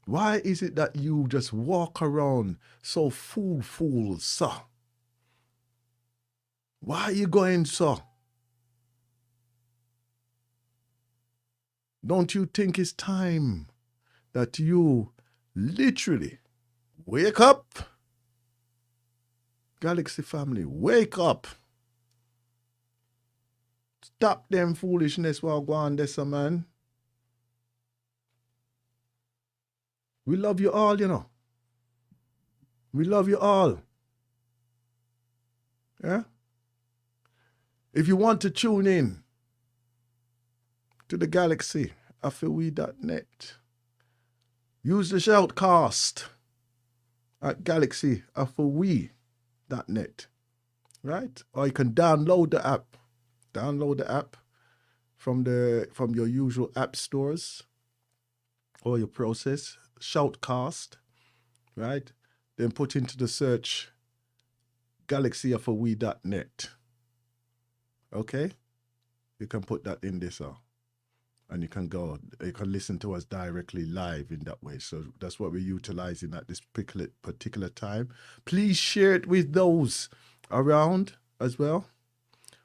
Why is it that you just walk around so fool, sir? Why are you going so? Don't you think it's time that you literally wake up? Galaxy family, wake up. Stop them foolishness while going there, sir, man. We love you all, you know. We love you all. Yeah? If you want to tune in to the Galaxy, afawe.net, use the shoutcast at galaxyafawe.net, right? Or you can download the app. Download the app from your usual app stores or your process. Shoutcast, right? Then put into the search galaxyafawe.net. Okay? You can put that in this, and you can listen to us directly live in that way. So that's what we're utilizing at this particular time. Please share it with those around as well.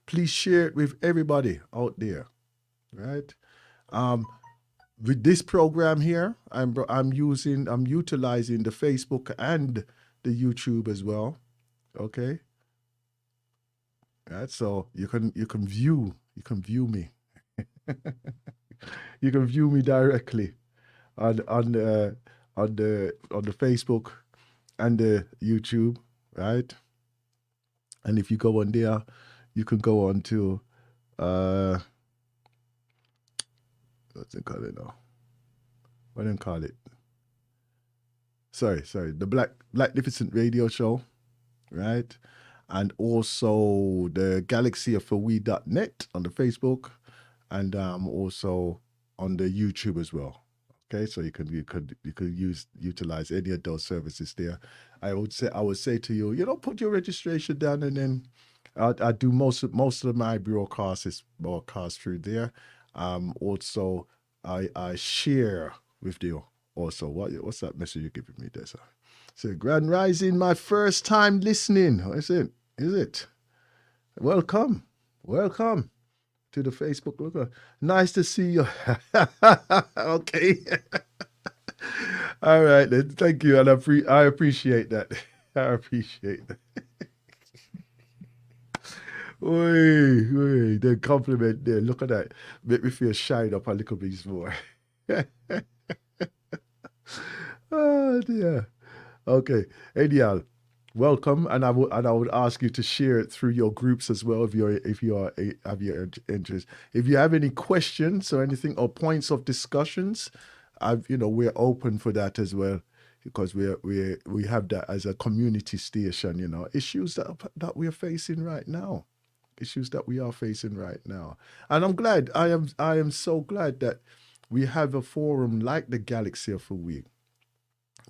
Please share it with everybody out there, right? With this program here, I'm utilizing the Facebook and the YouTube as well. Okay. Right, so you can view me. You can view me directly on the Facebook and the YouTube, right? And if you go on there, you can go on to what's it called now? What do you call it? the Blacknificent Radio Show, right? And also the galaxyofwe.net on the Facebook, and also on the YouTube as well. Okay, so you could utilize any of those services there. I would say to you, put your registration down, and then I do most of my broadcasts through there. Also, I share with you. Also, what's that message you're giving me there, sir? So, Grand Rising, my first time listening. Is it? Welcome to the Facebook. Look, nice to see you. Okay. All right, then. Thank you, and I appreciate that. I appreciate that. Wait, the compliment there. Look at that. Make me feel shined up a little bit more. Oh dear. Okay, Adial, welcome, and I would ask you to share it through your groups as well if you have your interest. If you have any questions or anything or points of discussions, we're open for that as well, because we have that as a community station. Issues that we are facing right now. Issues that we are facing right now. And I'm glad, I am so glad that we have a forum like the Galaxy of a Week,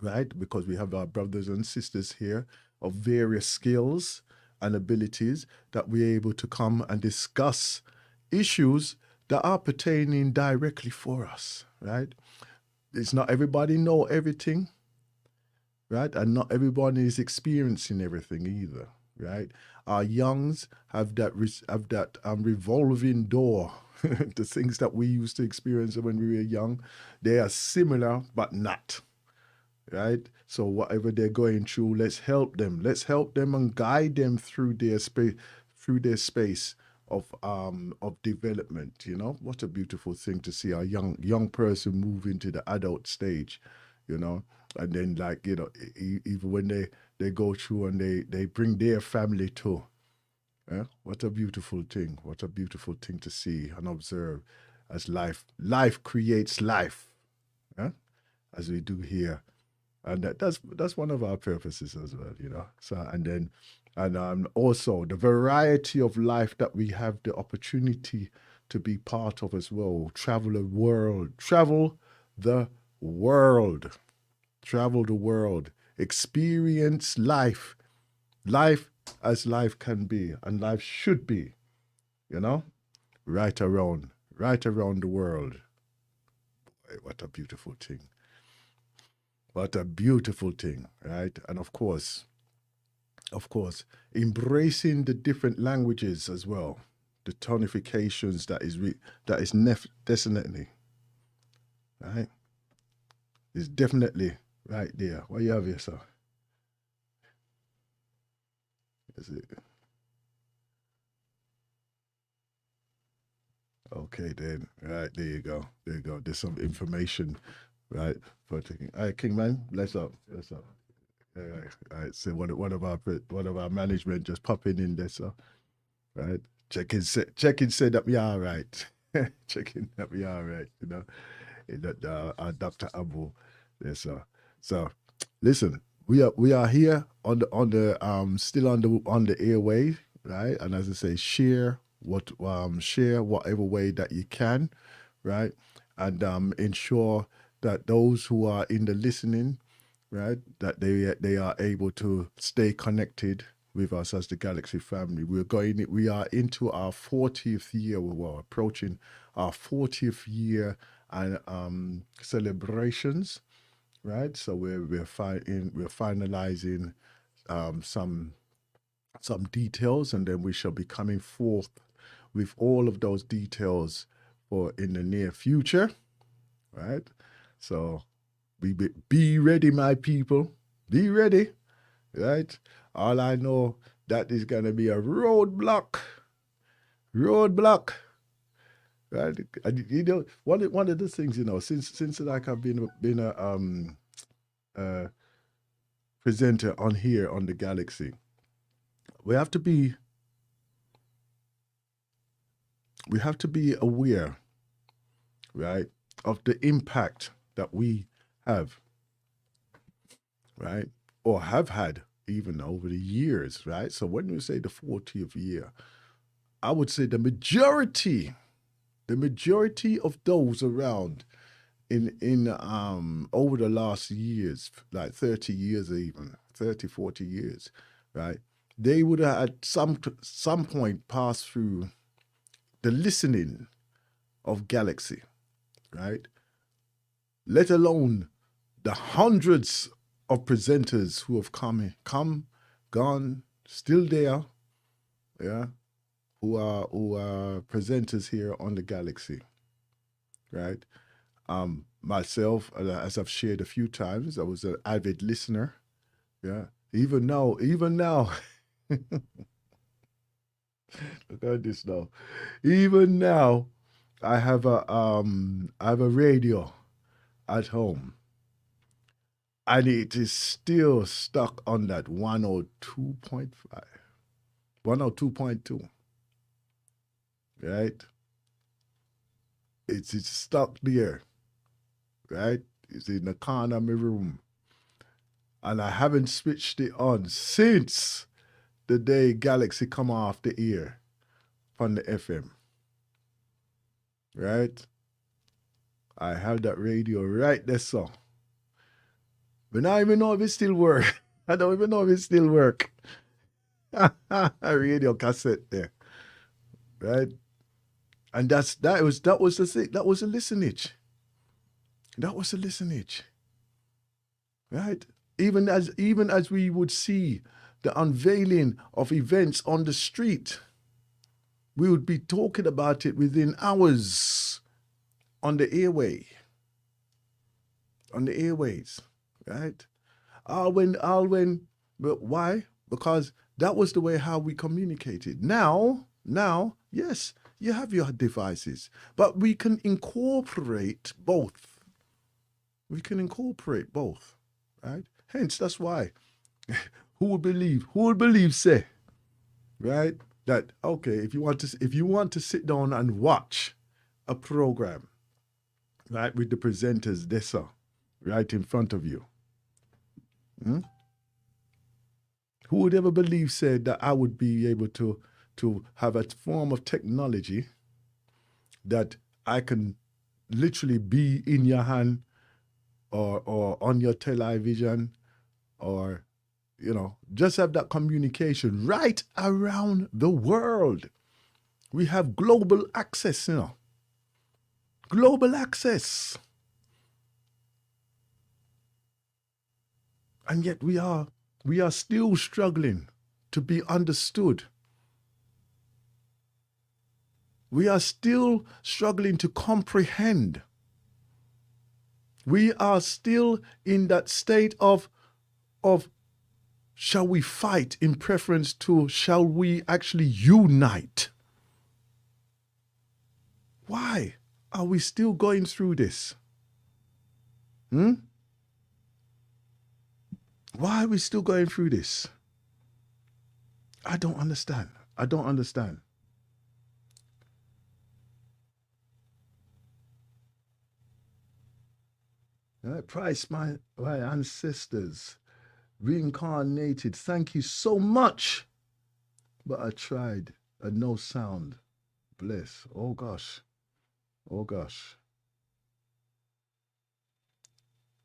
right? Because we have our brothers and sisters here of various skills and abilities that we're able to come and discuss issues that are pertaining directly for us, right? It's not everybody know everything, right? And not everybody is experiencing everything either, right? Our youngs have that revolving door. The things that we used to experience when we were young, they are similar but not, right? So whatever they're going through, let's help them. Let's help them and guide them through their space of development. What a beautiful thing to see a young person move into the adult stage, and then even when they go through and they bring their family too. Yeah? What a beautiful thing. What a beautiful thing to see and observe as life creates life, yeah? As we do here. And that's one of our purposes as well, So and also the variety of life that we have the opportunity to be part of as well. Travel the world, experience life as life can be and life should be, right around the world. Boy, what a beautiful thing. What a beautiful thing, right? And of course, embracing the different languages as well, the tonifications that is definitely, right? Is definitely right there. What you have here, sir? Is it? Okay, then. Right, there you go. There's some information, right? For taking. All right, King Man, bless up. All right. So one of our management just popping in there, so right. Checking said that we all right. Checking that we all right. That Dr. Abu. Yes, sir. So listen, we are here on the still on the airway, right? And as I say, share whatever way that you can, right? And ensure that those who are in the listening, right, that they are able to stay connected with us as the Galaxy family. We are into our 40th year. We're approaching our 40th year and celebrations, right? So we're finalizing some details, and then we shall be coming forth with all of those details for in the near future, right? So be ready, my people. Be ready, right? All I know, that is going to be a roadblock, right? And, one of the things, since like I've been a presenter on here on the Galaxy, we have to be aware, right, of the impact that we have right? Or have had even over the years, right? So when we say the 40th year, I would say the majority of those around in over the last years, like 30 years, even 30, 40 years, right? They would have at some point passed through the listening of Galaxy, right? Let alone the hundreds of presenters who have come, gone, still there, yeah, who are presenters here on the Galaxy, right? Myself, as I've shared a few times, I was an avid listener, yeah. Even now, look at this now. Even now, I have a radio at home, and it is still stuck on that 102.5, 102.2, right? It's stuck there, right? It's in the corner of my room, and I haven't switched it on since the day Galaxy come off the air on the FM, right? I have that radio right there, so. But I don't even know if it still work. I don't even know if it still work. A radio cassette there, right? And that was the thing. That was a listenage. That was a listenage, right? Even as we would see the unveiling of events on the street, we would be talking about it within hours on the airways, right? All when, but why? Because that was the way how we communicated. Now, yes, you have your devices, but we can incorporate both. Right? Hence, that's why. Who would believe, say, right? That, okay, if you want to sit down and watch a program, right, with the presenters there, right in front of you. Who would ever believe, said, that I would be able to have a form of technology that I can literally be in your hand or on your television, or, you know, just have that communication right around the world. We have global access, you know. Global access. And yet we are still struggling to be understood. We are still struggling to comprehend. We are still in that state of shall we fight in preference to shall we actually unite? Why are we still going through this? Why are we still going through this? I don't understand. Price, my ancestors, reincarnated. Thank you so much. But I tried, and no sound. Bless. Oh gosh.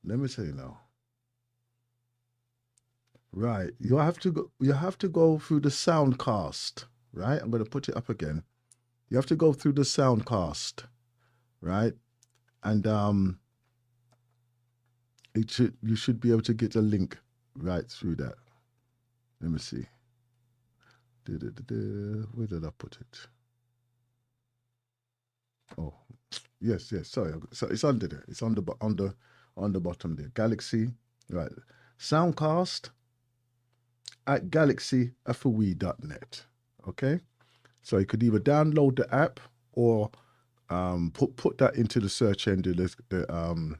Let me tell you now. Right, you have to go through the Soundcast, right? I'm going to put it up again. You have to go through the Soundcast, right? And you should be able to get a link right through that. Let me see. Where did I put it? Oh, yes. Sorry, so it's under there. It's on the bottom there. Galaxy, right? Soundcast at galaxyfwe.net. Okay, so you could either download the app or put that into the search engine. The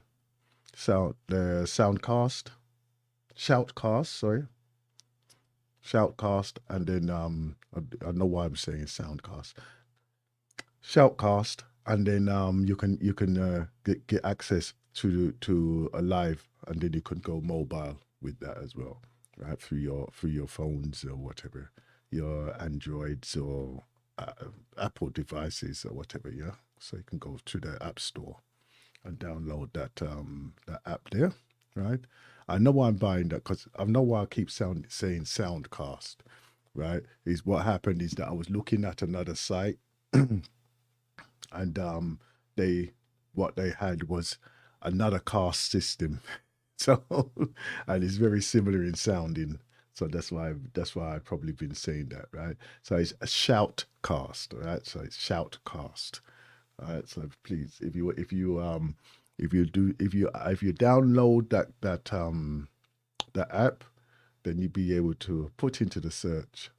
Shoutcast, and then I know why I'm saying Soundcast. Shoutcast, and then you can get access to a live, and then you can go mobile with that as well, right? Through your phones or whatever, your Androids or Apple devices or whatever, yeah. So you can go to the App Store and download that app there, right? I know why I'm buying that because I know why I keep saying Soundcast, right? Is what happened is that I was looking at another site and what they had was another cast system. So and it's very similar in sounding. So that's why I've probably been saying that, right? So it's a Shoutcast, right? So it's Shoutcast. All right. So please, if you download that app, then you'll be able to put into the search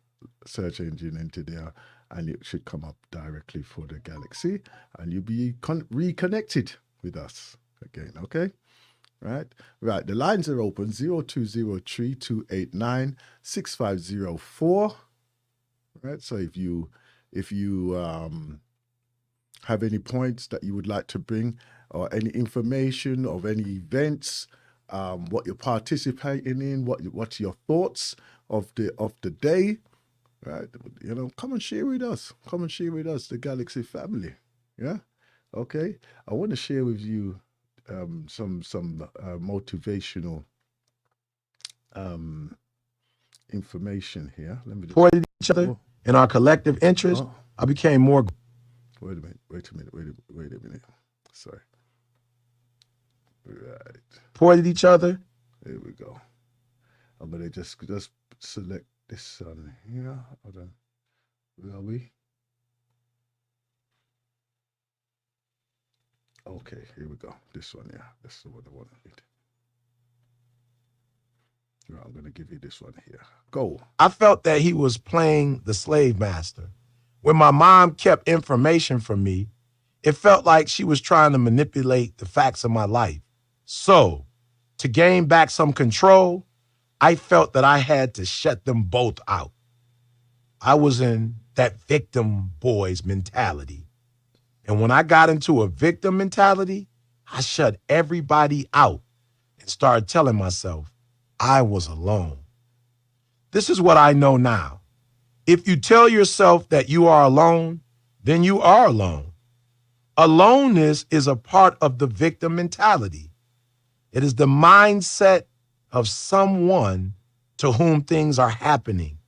engine into there, and it should come up directly for the Galaxy, and you'll be reconnected with us again. Okay. Right. The lines are open 0203-289-6504. Right. So if you have any points that you would like to bring, or any information of any events, what you're participating in, what's your thoughts of the day, right? Come and share with us. Come and share with us, the Galaxy family. Yeah. Okay. I want to share with you some motivational information here. Let me just supported each other in our collective interest. I became more. Wait a minute. Sorry. Right. Supported each other. There we go. I'm gonna just select this on here. Hold on. Where are we? Okay, here we go. This one, yeah. That's the one I want to read. Right, I'm gonna give you this one here. Go. I felt that he was playing the slave master. When my mom kept information from me, it felt like she was trying to manipulate the facts of my life. So, to gain back some control, I felt that I had to shut them both out. I was in that victim boys mentality. And when I got into a victim mentality, I shut everybody out and started telling myself I was alone. This is what I know now. If you tell yourself that you are alone, then you are alone. Aloneness is a part of the victim mentality. It is the mindset of someone to whom things are happening.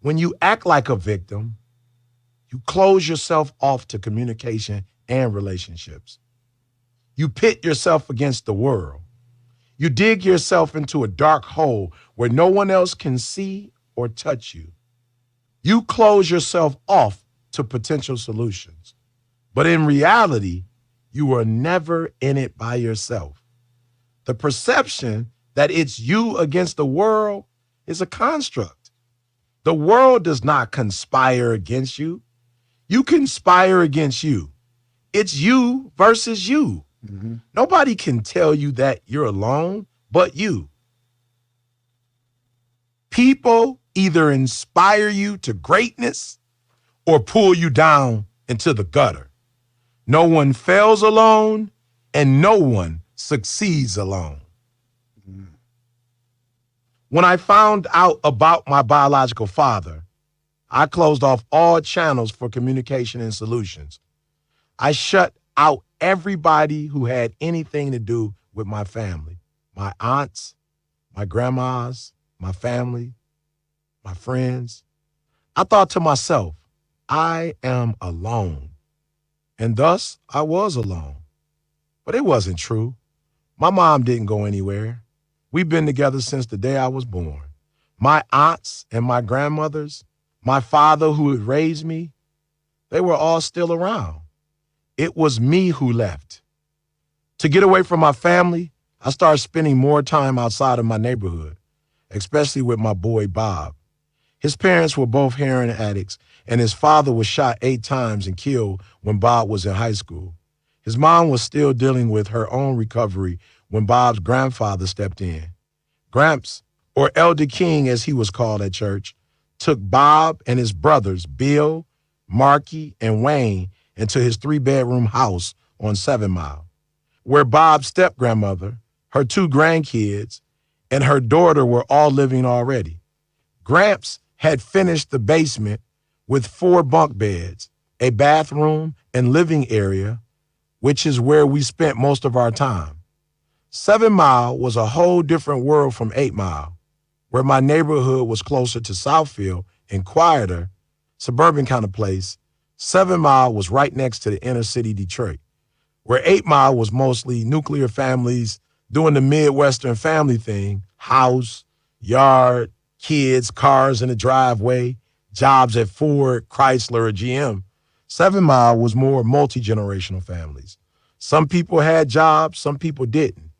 When you act like a victim, you close yourself off to communication and relationships. You pit yourself against the world. You dig yourself into a dark hole where no one else can see or touch you. You close yourself off to potential solutions. But in reality, you are never in it by yourself. The perception that it's you against the world is a construct. The world does not conspire against you. You conspire against you. It's you versus you. Mm-hmm. Nobody can tell you that you're alone but you. People either inspire you to greatness or pull you down into the gutter. No one fails alone and no one succeeds alone. Mm. When I found out about my biological father, I closed off all channels for communication and solutions. I shut out everybody who had anything to do with my family, my aunts, my grandmas, my family, my friends. I thought to myself, I am alone. And thus, I was alone. But it wasn't true. My mom didn't go anywhere. We've been together since the day I was born. My aunts and my grandmothers, my father who had raised me, they were all still around. It was me who left. To get away from my family, I started spending more time outside of my neighborhood, especially with my boy Bob. His parents were both heroin addicts, and his father was shot 8 times and killed when Bob was in high school. His mom was still dealing with her own recovery when Bob's grandfather stepped in. Gramps, or Elder King as he was called at church, took Bob and his brothers, Bill, Marky, and Wayne, into his 3-bedroom house on 7 Mile, where Bob's step-grandmother, her 2 grandkids, and her daughter were all living already. Gramps had finished the basement with 4 bunk beds, a bathroom, and living area, which is where we spent most of our time. 7 Mile was a whole different world from 8 Mile, where my neighborhood was closer to Southfield and quieter, suburban kind of place. 7 Mile was right next to the inner city Detroit, where 8 Mile was mostly nuclear families doing the Midwestern family thing, house, yard, kids, cars in the driveway, jobs at Ford, Chrysler, or GM. 7 Mile was more multi-generational families. Some people had jobs, some people didn't.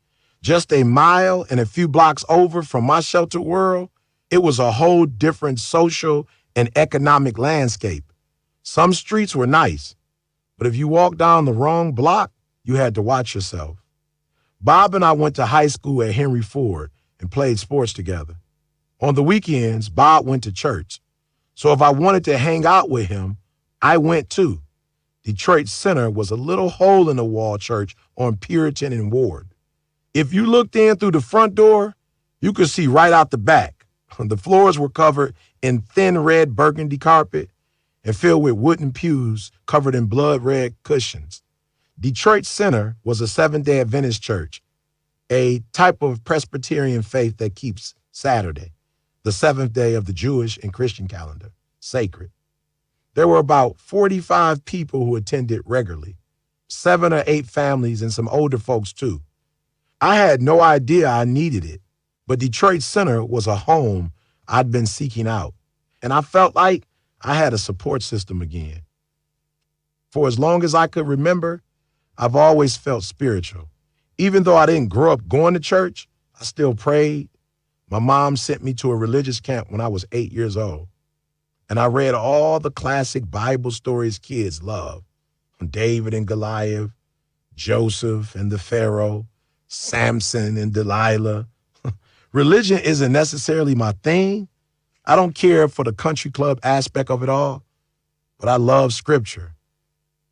Just a mile and a few blocks over from my sheltered world, it was a whole different social and economic landscape. Some streets were nice, but if you walked down the wrong block, you had to watch yourself. Bob and I went to high school at Henry Ford and played sports together. On the weekends, Bob went to church. So if I wanted to hang out with him, I went too. Detroit Center was a little hole in the wall church on Puritan and Ward. If you looked in through the front door, you could see right out the back. The floors were covered in thin red burgundy carpet and filled with wooden pews covered in blood red cushions. Detroit Center was a Seventh-day Adventist church, a type of Presbyterian faith that keeps Saturday, the seventh day of the Jewish and Christian calendar, sacred. There were about 45 people who attended regularly, 7 or 8 families and some older folks too. I had no idea I needed it, but Detroit Center was a home I'd been seeking out, and I felt like I had a support system again. For as long as I could remember, I've always felt spiritual. Even though I didn't grow up going to church, I still prayed. My mom sent me to a religious camp when I was 8 years old, and I read all the classic Bible stories kids love. David and Goliath, Joseph and the Pharaoh, Samson and Delilah. Religion isn't necessarily my thing. I don't care for the country club aspect of it all, but I love scripture.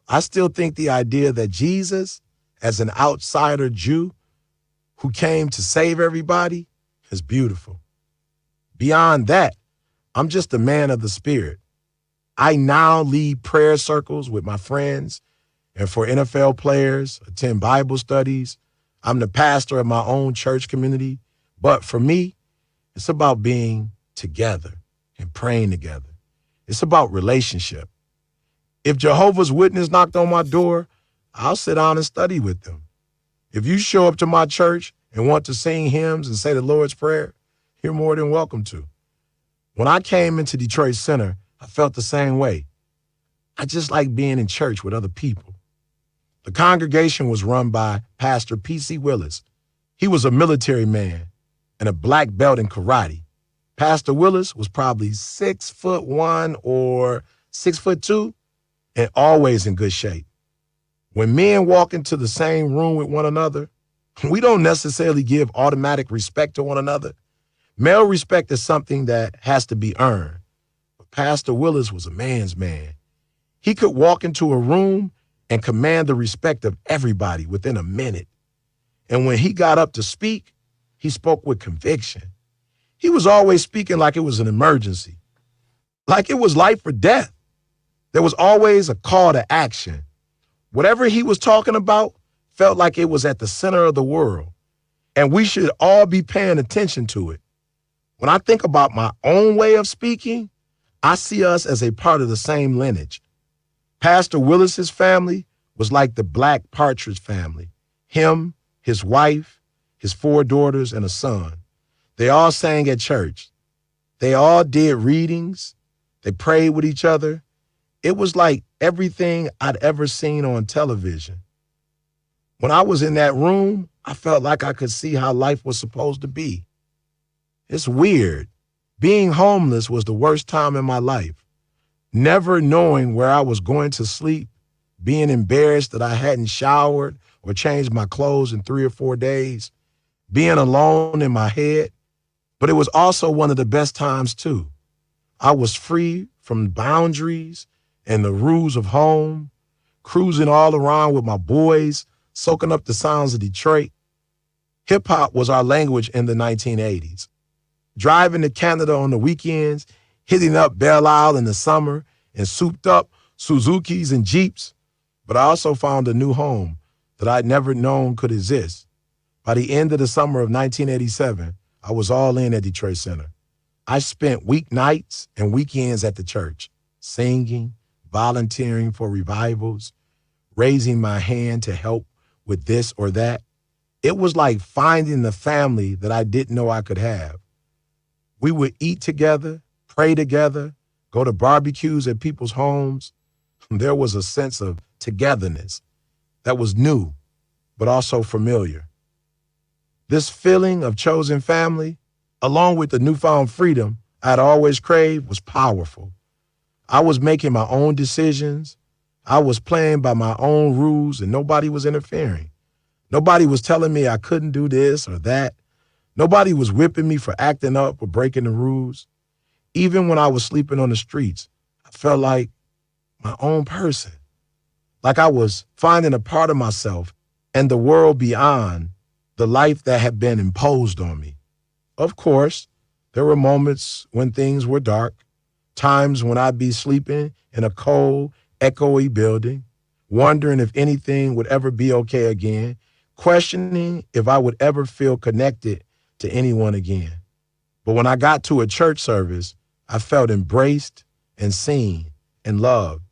I still think the idea that Jesus, as an outsider Jew who came to save everybody, is beautiful. Beyond that, I'm just a man of the Spirit. I now lead prayer circles with my friends and for NFL players, attend Bible studies. I'm the pastor of my own church community. But for me, it's about being together and praying together. It's about relationship. If Jehovah's Witness knocked on my door, I'll sit down and study with them. If you show up to my church and want to sing hymns and say the Lord's Prayer, you're more than welcome to. When I came into Detroit Center, I felt the same way. I just like being in church with other people. The congregation was run by Pastor P.C. Willis. He was a military man and a black belt in karate. Pastor Willis was probably 6'1" or 6'2", and always in good shape. When men walk into the same room with one another, we don't necessarily give automatic respect to one another. Male respect is something that has to be earned. But Pastor Willis was a man's man. He could walk into a room and command the respect of everybody within a minute. And when he got up to speak, he spoke with conviction. He was always speaking like it was an emergency, like it was life or death. There was always a call to action. Whatever he was talking about felt like it was at the center of the world, and we should all be paying attention to it. When I think about my own way of speaking, I see us as a part of the same lineage. Pastor Willis's family was like the Black Partridge family. Him, his wife, his 4 daughters, and a son. They all sang at church. They all did readings. They prayed with each other. It was like everything I'd ever seen on television. When I was in that room, I felt like I could see how life was supposed to be. It's weird. Being homeless was the worst time in my life. Never knowing where I was going to sleep, being embarrassed that I hadn't showered or changed my clothes in 3 or 4 days, being alone in my head. But it was also one of the best times too. I was free from boundaries and the rules of home, cruising all around with my boys, soaking up the sounds of Detroit. Hip hop was our language in the 1980s. Driving to Canada on the weekends, hitting up Belle Isle in the summer, and souped up Suzukis and Jeeps. But I also found a new home that I'd never known could exist. By the end of the summer of 1987, I was all in at Detroit Center. I spent weeknights and weekends at the church, singing, volunteering for revivals, raising my hand to help with this or that. It was like finding the family that I didn't know I could have. We would eat together, pray together, go to barbecues at people's homes. There was a sense of togetherness that was new, but also familiar. This feeling of chosen family, along with the newfound freedom I'd always craved, was powerful. I was making my own decisions. I was playing by my own rules, and nobody was interfering. Nobody was telling me I couldn't do this or that. Nobody was whipping me for acting up or breaking the rules. Even when I was sleeping on the streets, I felt like my own person, like I was finding a part of myself and the world beyond the life that had been imposed on me. Of course, there were moments when things were dark, times when I'd be sleeping in a cold, echoey building, wondering if anything would ever be okay again, questioning if I would ever feel connected to anyone again. But when I got to a church service, I felt embraced and seen and loved.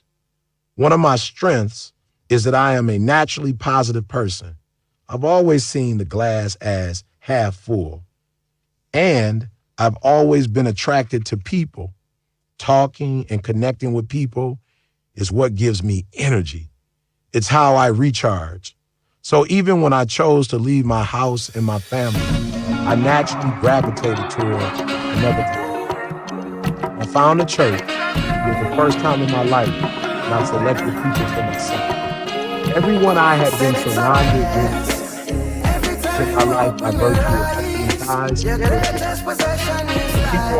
One of my strengths is that I am a naturally positive person. I've always seen the glass as half full. And I've always been attracted to people. Talking and connecting with people is what gives me energy. It's how I recharge. So even when I chose to leave my house and my family, I naturally gravitated toward another time. I found a church. It was the first time in my life that I selected people for myself. Everyone I had been surrounded with in my life by virtue of ties, people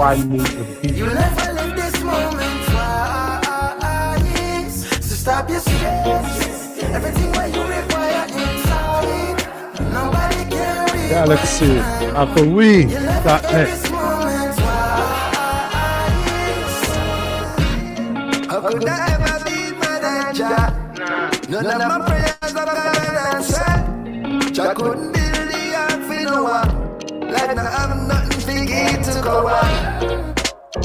I meet with people. You never live this moment twice. So stop your stress. Everything what you require inside. Nobody can read. Galaxy, AfroWe.net. How could I ever be mad at Jah? None of my prayers are gonna answer. Jah couldn't build the earth for no one. Like now I'm nothing figgy to go on.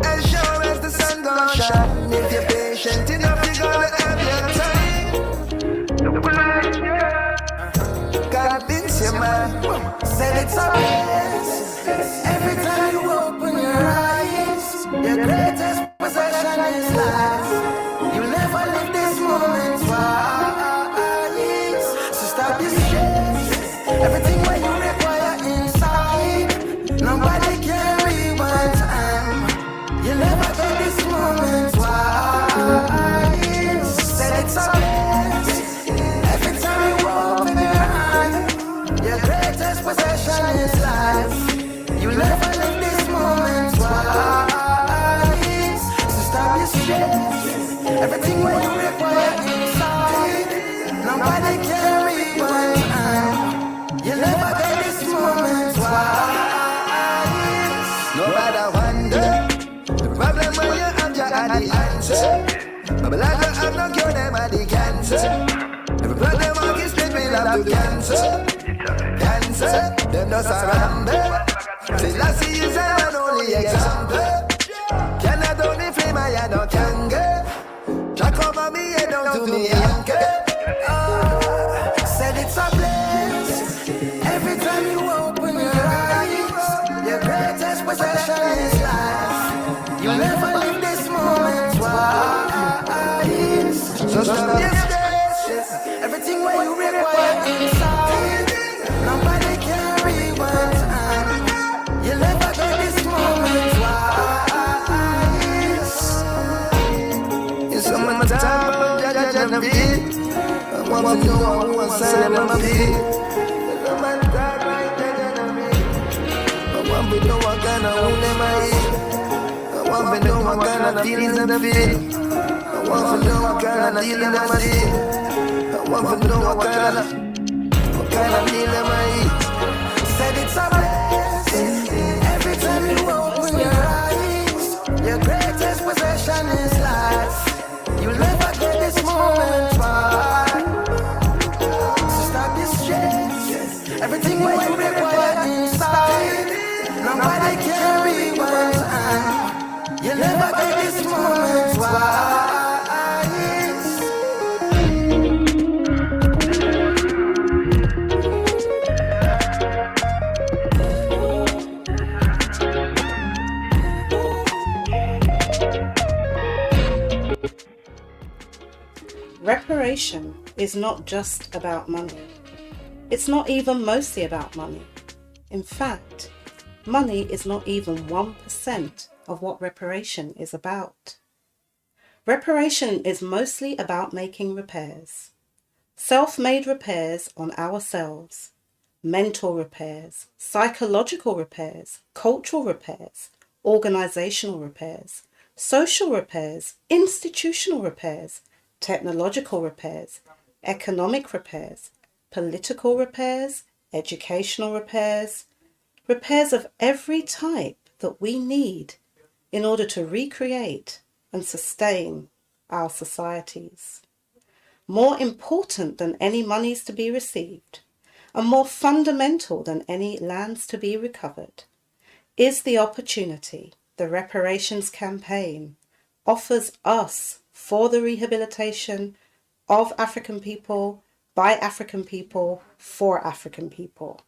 As sure as the sun gonna shine, if you're patient enough, you're gonna have your time. Convince your mind, said it's a blessing. Every time you open your eyes, your greatest possession is life. You'll never live this moment twice. So stop your stress. Everything what you require inside. Nobody can rewind time. You'll never get this moment twice. Said it's a blessing. Every time you open your eyes, your greatest possession is life. You'll never live this moment twice. Everything what you require inside. Nobody can rewind time. You never get this moment twice. Nobody wonder the problem when you have your the answer. But I don't have no cure, them are the cancer. Every problem I can straight me love to cancer. Cancer, them does a ramble. Till I see is an only example. Can I don't the flame I don't can go. Jack over me head down to me ankle. Said it's a blessing. Every time you open your eyes, your greatest possession is life. You'll never live this moment twice. So stop your stress. Everything what you require inside. Nobody can rewind time. You'll never get this moment twice. Summertime, Jaja and the beat. I want to know I want to sell them a beat. Summertime, Jaja and the beat. I want to know what kind of own them I eat. I want to know what kind of feelings in the feel. I want to know what kind of dealing them I see. I want to know what kind of deal them I eat. just a blessing. Every time you open your eyes, your greatest possession is life. You'll never get this moment twice. So stop this stress. Everything what you require inside. Nobody can rewind time. You'll never get this moment twice. Reparation is not just about money. It's not even mostly about money. In fact, money is not even 1% of what reparation is about. Reparation is mostly about making repairs. Self-made repairs on ourselves, mental repairs, psychological repairs, cultural repairs, organizational repairs, social repairs, institutional repairs, technological repairs, economic repairs, political repairs, educational repairs, repairs of every type that we need in order to recreate and sustain our societies. More important than any monies to be received, and more fundamental than any lands to be recovered, is the opportunity the Reparations Campaign offers us for the rehabilitation of African people, by African people, for African people.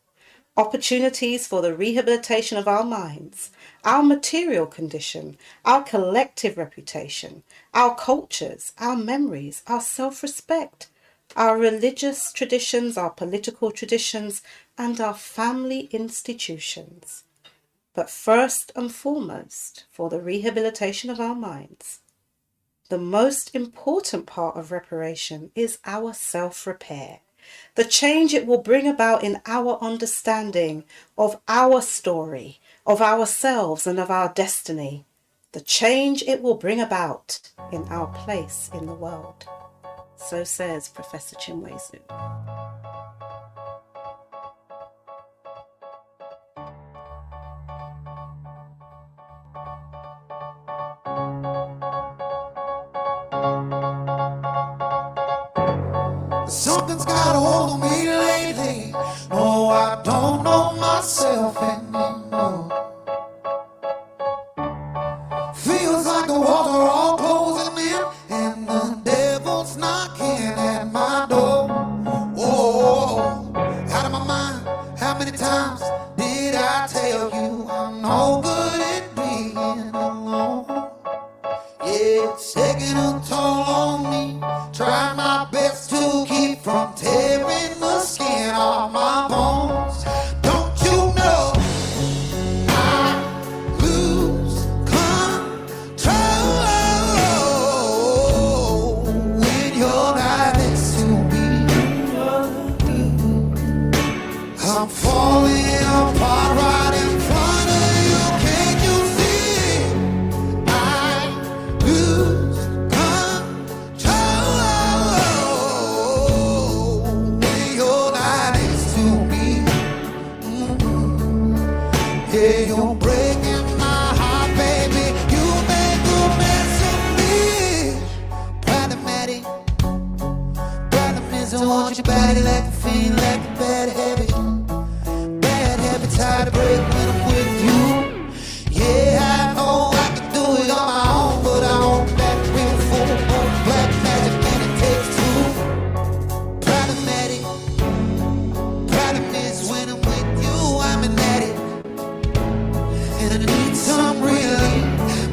Opportunities for the rehabilitation of our minds, our material condition, our collective reputation, our cultures, our memories, our self-respect, our religious traditions, our political traditions, and our family institutions. But first and foremost, for the rehabilitation of our minds, the most important part of reparation is our self-repair. The change it will bring about in our understanding of our story, of ourselves and of our destiny. The change it will bring about in our place in the world. So says Professor Chinweizu. Something's got a hold on me lately. No, I don't know myself anymore. Feels like the walls are all closing in, and the devil's knocking at my door. Oh, out of my mind. How many times did I tell you I'm no good at being alone? Yeah, it's taking a toll on me. Try my best to keep from tearing the skin off my bones. Don't you know I lose control when you're not next to me? I'm falling apart right in front of you. Can't you see? I lose when you're not next to me. Yeah, you're breaking my heart, baby. You make a mess of me. Problematic. Problem is I want your body like a fiend, like a bad habit. Bad habits hard to break when I'm with you. Yeah, I know I can do it on my own, but I want that real full black magic and it takes two. Problematic. Problem is when I'm with you, I'm an addict. And I need some relief.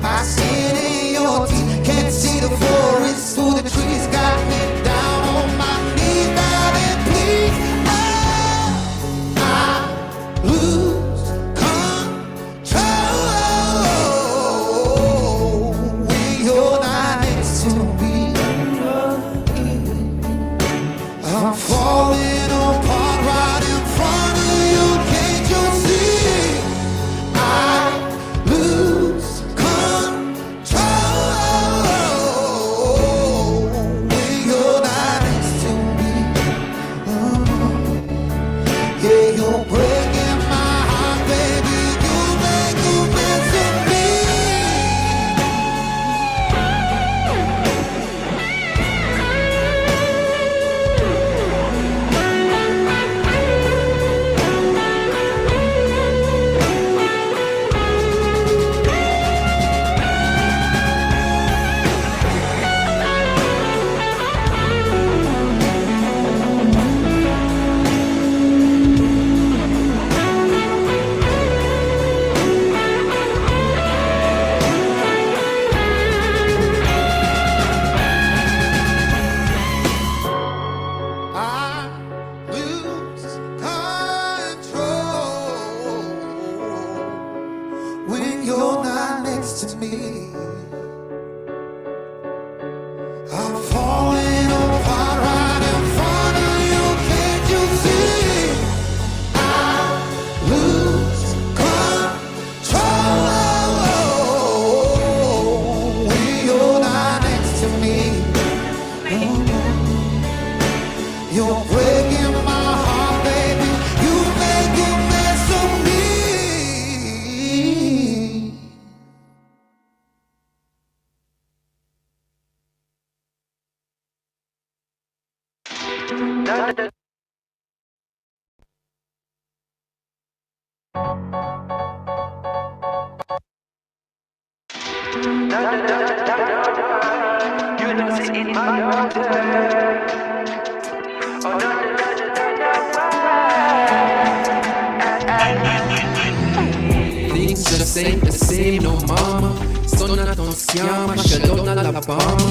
My skin in your teeth. Can't see the forest through the trees. Got me down on my knees, darling, please. Oh, I lose control when you're not next to me. I'm falling apart right in front of you. Can't you see? I lose you're not next to me. I'm falling apart right in front of you. Can't you see? I lose control when you're not next to me. You're breaking my heart, baby. You make a mess of me. Things just ain't the same, no mama. Son, I don't scam, I shut down Alabama.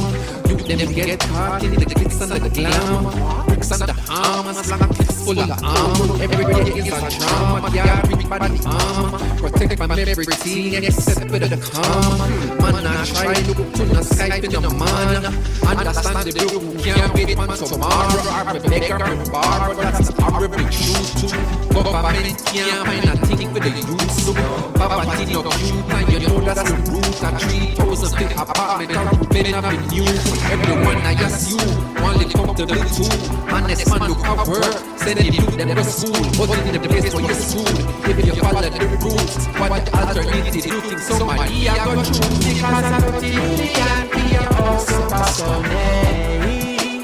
You them get caught in the glitz and the glamour. Bricks and the hammers, like a clips full of armor. Every day is a drama, yeah, everybody armor. Protect my everything and except for the karma. Man, I try to look to the Skype in the man. Understand the blue, can't wait for tomorrow. I'm a beggar, I'm a barber, that's a horrible truth too. Government can't find a thing for the youth, so Papa did your cute, and you know that's the root. A 3,000 big apartment, better than you. Everyone, I just you, one live comfortable too. And this man look at work, send him look at the school, but in the place where you're school. If you follow the rules, what the alternative you think somebody I got through. Because I got the million, we are also someday.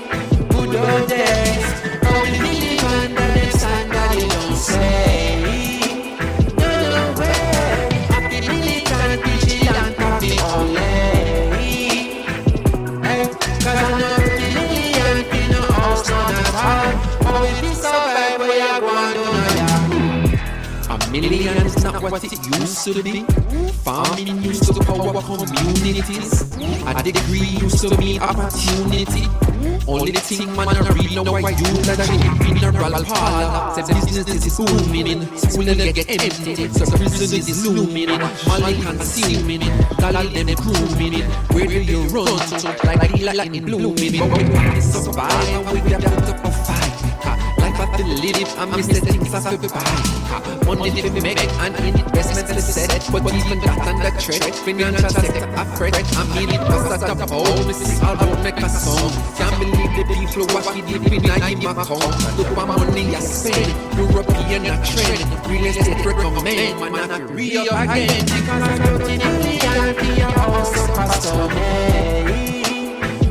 Good old days, only million that they stand that you don't say. Million is not what it used to be. Farming used to power communities. A degree used to mean opportunity. Only the thing man I read know why you that you mineral parlor. Said business is booming, school and get empty. So prison is looming, money consuming, dollar them grooming. Where do you run to? Like lightning blooming. But when you survive, we got to fight. But to live, I miss the things I have to buy. Money to make and investments is set. But even that and the trade, financial sector, I fret. I mean it was at the home, this is all about make a song. Can't believe the people what we did with my account. Look my money I spend, European a trend. Real estate recommend, man I have to re-up again. Because I'm not in India, we are also custom-made.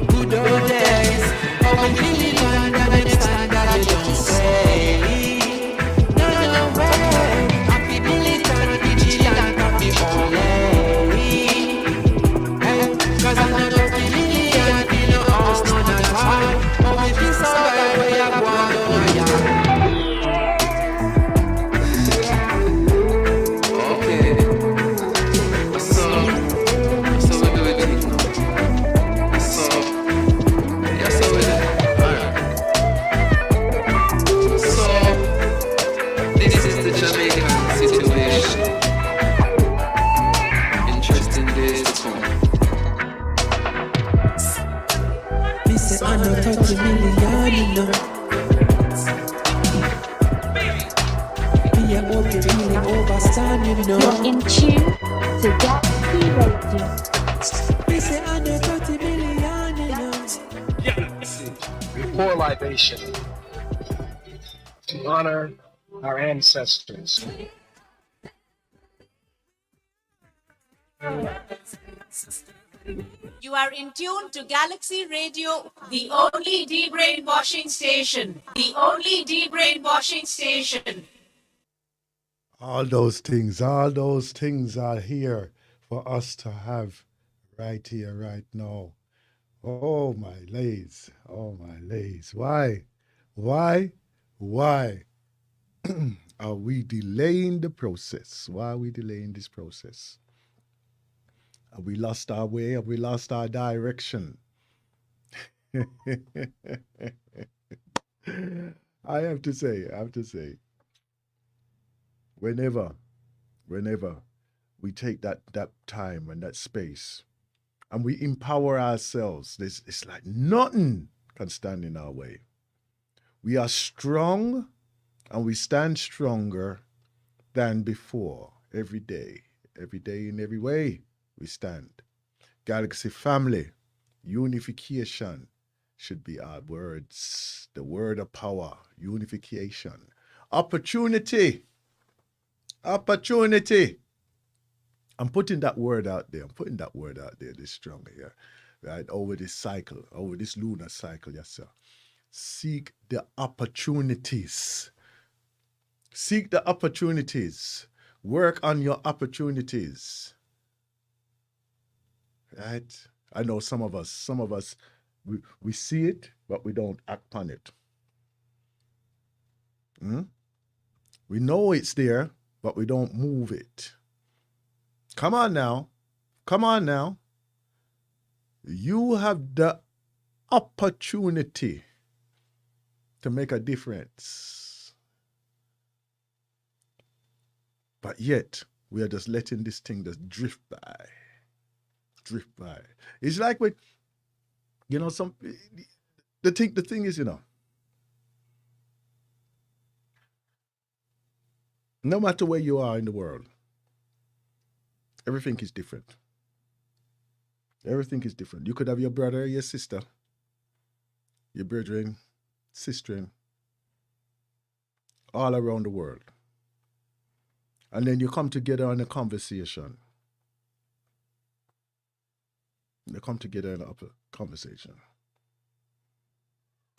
Good old days, how we live and understand that you don't say. No way, happy militant, vigilant, happy only. Hey, cause I'm not a million, in no house, no not hard. But we feel so bad, we are going okay. So we do it now. So, yeah, so we do it. This is the Jamaican situation. Interesting days to come. Me say I know 30 million, you know. Me a hope you really overstand, you know. You're in tune to Galaxy Radio. Me say I know 30 million, you know. We pour libation to honor our ancestors. You are in tune to Galaxy Radio, the only de-brainwashing station. The only de-brainwashing station. All those things are here for us to have right here, right now. Oh my lays. Why are we delaying the process? Why are we delaying this process? Have we lost our way? Have we lost our direction? I have to say, whenever we take that time and that space and we empower ourselves. It's like nothing can stand in our way. We are strong and we stand stronger than before. Every day in every way we stand. Galaxy family, unification should be our words. The word of power, unification. Opportunity. I'm putting that word out there. This stronger here. Right? Over this cycle, over this lunar cycle, yes, sir. Seek the opportunities. Seek the opportunities. Work on your opportunities. Right? I know some of us, we see it, but we don't act on it. We know it's there, but we don't move it. Come on now. You have the opportunity to make a difference. But yet, we are just letting this thing just drift by. It's like when, the thing is, no matter where you are in the world, everything is different. Everything is different. You could have your brother, your sister, your brethren, sister, all around the world. And then you come together on a conversation.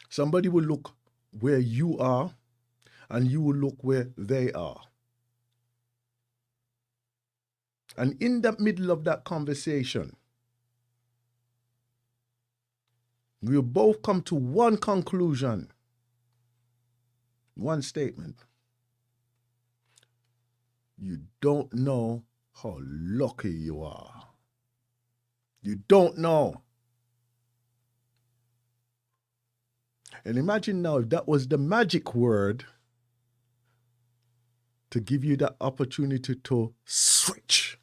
Somebody will look where you are, and you will look where they are. And in the middle of that conversation, we'll both come to one conclusion, one statement. You don't know how lucky you are. You don't know. And imagine now if that was the magic word to give you the opportunity to switch.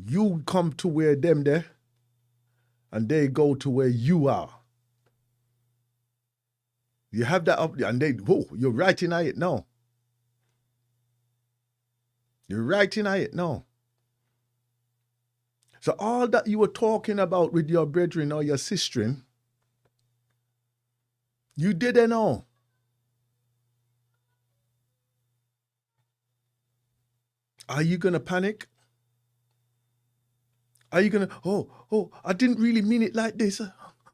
You come to where them there, and they go to where you are. You have that up, and they, whoa, you're writing at it now. So all that you were talking about with your brethren or your sisterin, you didn't know. Are you going to panic? Are you going to, I didn't really mean it like this.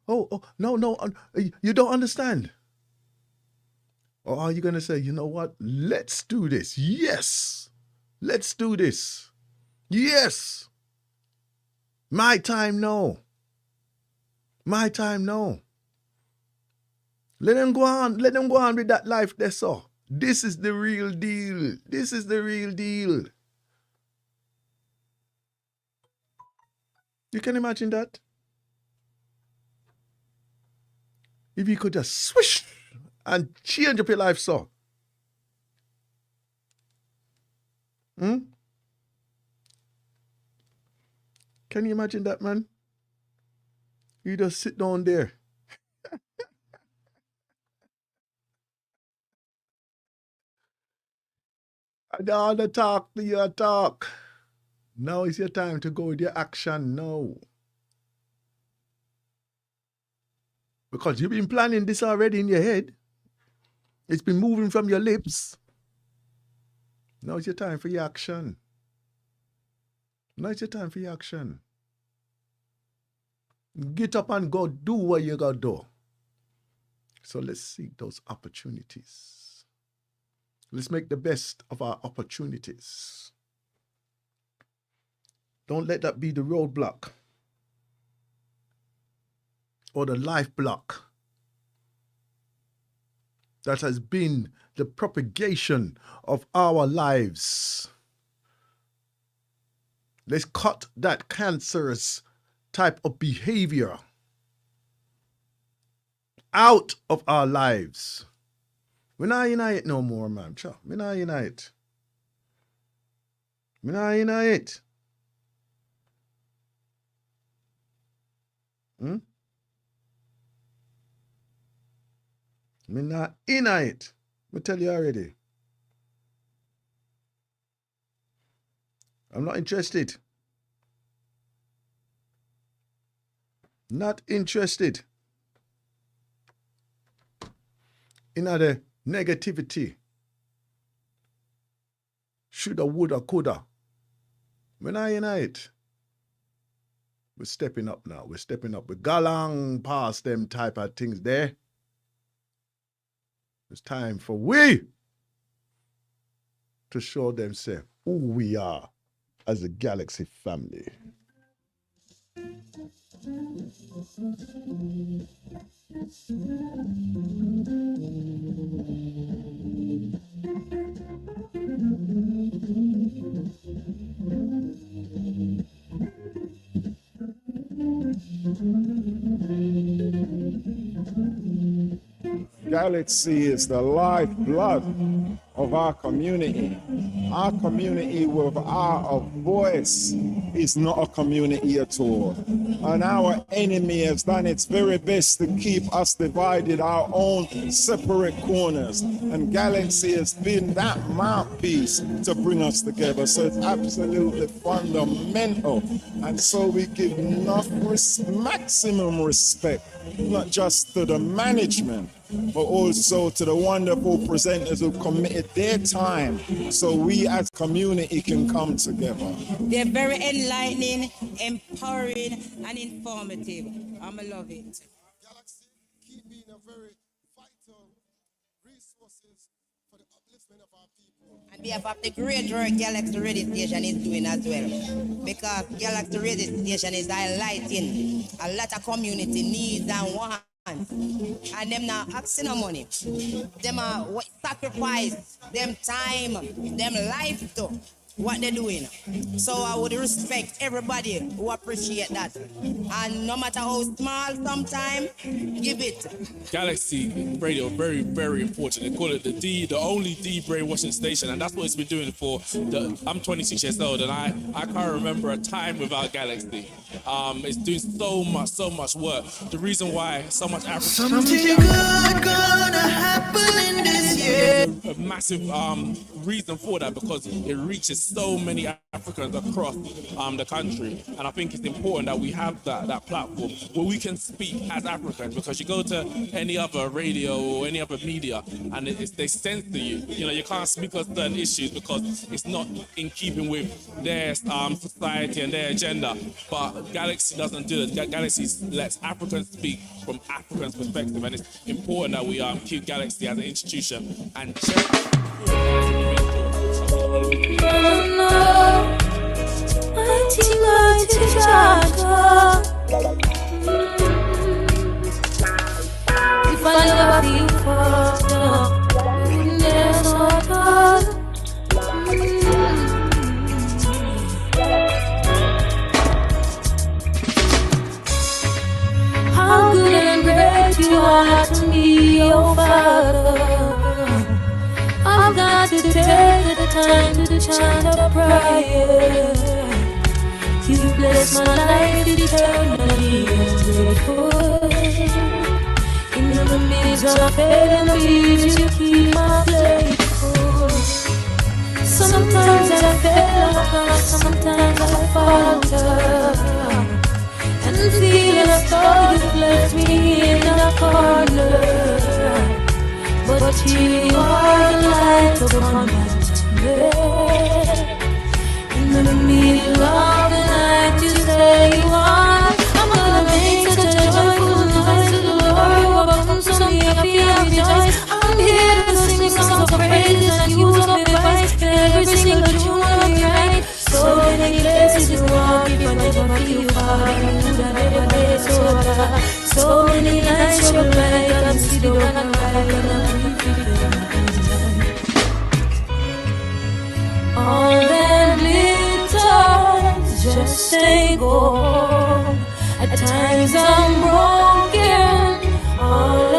No, you don't understand. Or are you going to say, you know what? Let's do this. Yes. Let's do this. Yes. My time, no. Let them go on with that life they saw. This is the real deal. You can imagine that? If you could just swish and change up your life so. Can you imagine that, man? You just sit down there. And all the talk to your talk. Now is your time to go with your action now. Because you've been planning this already in your head. It's been moving from your lips. Now it's your time for your action. Get up and go do what you got to do. So let's seek those opportunities. Let's make the best of our opportunities. Don't let that be the roadblock or the life block that has been the propagation of our lives. Let's cut that cancerous type of behavior out of our lives. We're not unite no more, man. We're not unite. We're not unite. We're not unite. I tell you already. I'm not interested. Not interested in the negativity. Shoulda, woulda, coulda. We're not unite. We're stepping up now. We're stepping up. We're galang past them type of things there. It's time for we to show them, say, who we are as a Galaxy family. Galaxy is the lifeblood of our community. Our community without a voice is not a community at all. And our enemy has done its very best to keep us divided, our own separate corners. And Galaxy has been that mouthpiece to bring us together. So it's absolutely fundamental. And so we give maximum respect, not just to the management, but also to the wonderful presenters who committed their time so we as community can come together. They're very enlightening, empowering, and informative. I love it. Galaxy keep being a very vital resources for the upliftment of our people. And we have the great work Galaxy Radio Station is doing as well. Because Galaxy Radio Station is highlighting a lot of community needs and wants. And them not asking no money. Them are sacrifice them time, them life to what they're doing. So I would respect everybody who appreciate that. And no matter how small sometimes, give it. Galaxy Radio, very, very important. They call it the only D brainwashing station, and that's what it's been doing for I'm 26 years old, and I can't remember a time without Galaxy. It's doing so much work. The reason why so much African Something good gonna happen in this year. A massive reason for that, because it reaches so many Africans across the country, and I think it's important that we have that platform where we can speak as Africans, because you go to any other radio or any other media and they censor you. You know, you can't speak on certain issues because it's not in keeping with their society and their agenda. But Galaxy doesn't do it. Galaxy lets Africans speak from Africans' perspective, and it's important that we keep Galaxy as an institution and If I never feel fucked up, there's no God. How good and great you are to me, oh Father. I've got to take the time to chant a prayer. You bless my life eternally and grateful. In the midst of failing fears, you keep my plate full. Sometimes I fail, sometimes I falter, and feel as though you've left me in a corner. But you are the light upon my bed. In the middle of the night, you say you are. I'm gonna make such a joyful noise to the Lord who welcomes me. I feel rejoice. I'm here to sing songs of praise and use up advice. Every single tune will be right. So many places you walk, if I never feel far, I never did so hard. So many nights you're blind, I can see the one I like, and I'm all that glitters just ain't gold. At times I'm broken. All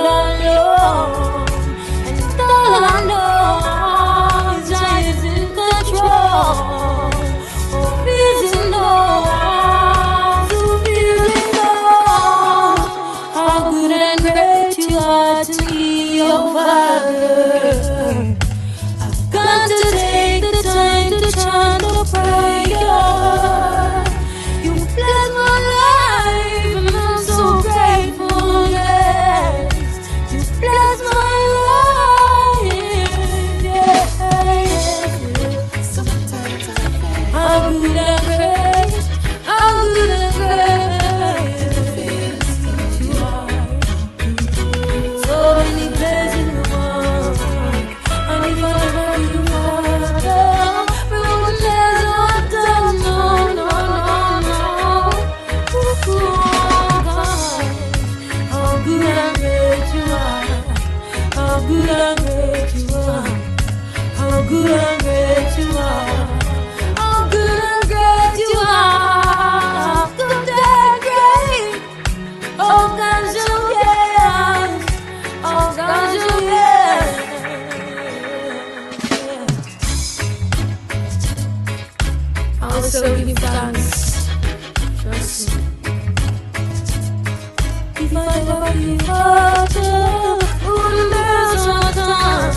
and great you are. How good and great you are. How good and great you are. Good and great. Oh, God, you yes. Oh, God, you yes. I'll so give thanks. Trust me. If I never give up, wouldn't there's no time.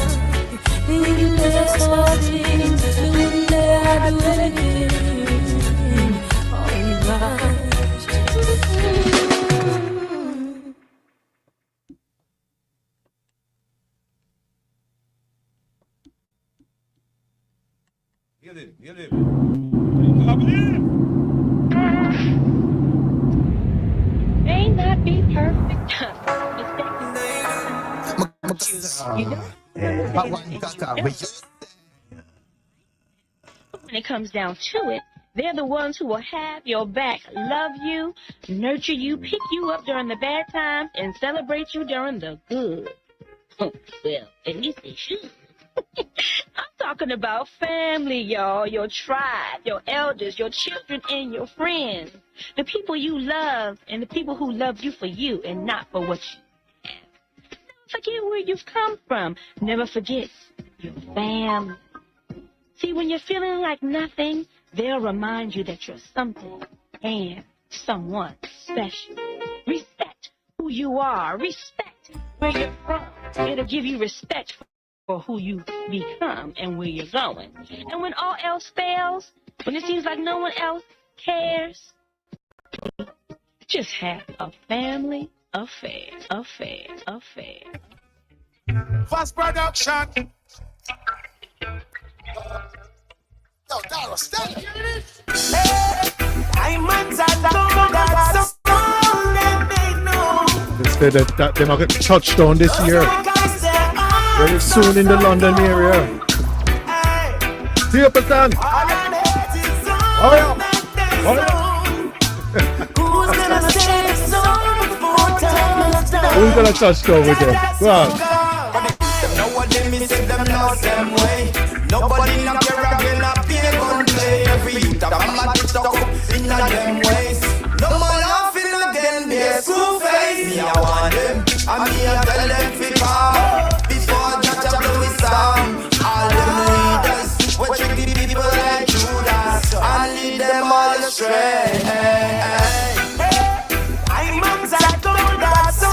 Maybe there's nothing, wouldn't there do anything. All right. May not be perfect. You know, when it comes down to it, they're the ones who will have your back, love you, nurture you, pick you up during the bad times, and celebrate you during the good. Well, at least they should. I'm talking about family, y'all, your tribe, your elders, your children, and your friends. The people you love and the people who love you for you and not for what you have. Don't forget where you've come from. Never forget your family. See, when you're feeling like nothing, they'll remind you that you're something and someone special. Respect who you are. Respect where you're from. It'll give you respect for who you become and where you're going. And when all else fails, when it seems like no one else cares, just have a family affair. Fast production. Yo, Dara, stand up. Instead of that, they might get touchdown this year. Very soon in the London area. See up, son. Oh yeah. Who's gonna touchdown with them? Go on. Nobody not care again, up here gun play. Every youth of a man stuck up in a them ways. No more laughing again, they're school face. Me I want them, and me I tell them to come. Before Jaja blow his song, all them leaders, what tricky people like Judas, and lead them all astray. I'm on that gold, that's all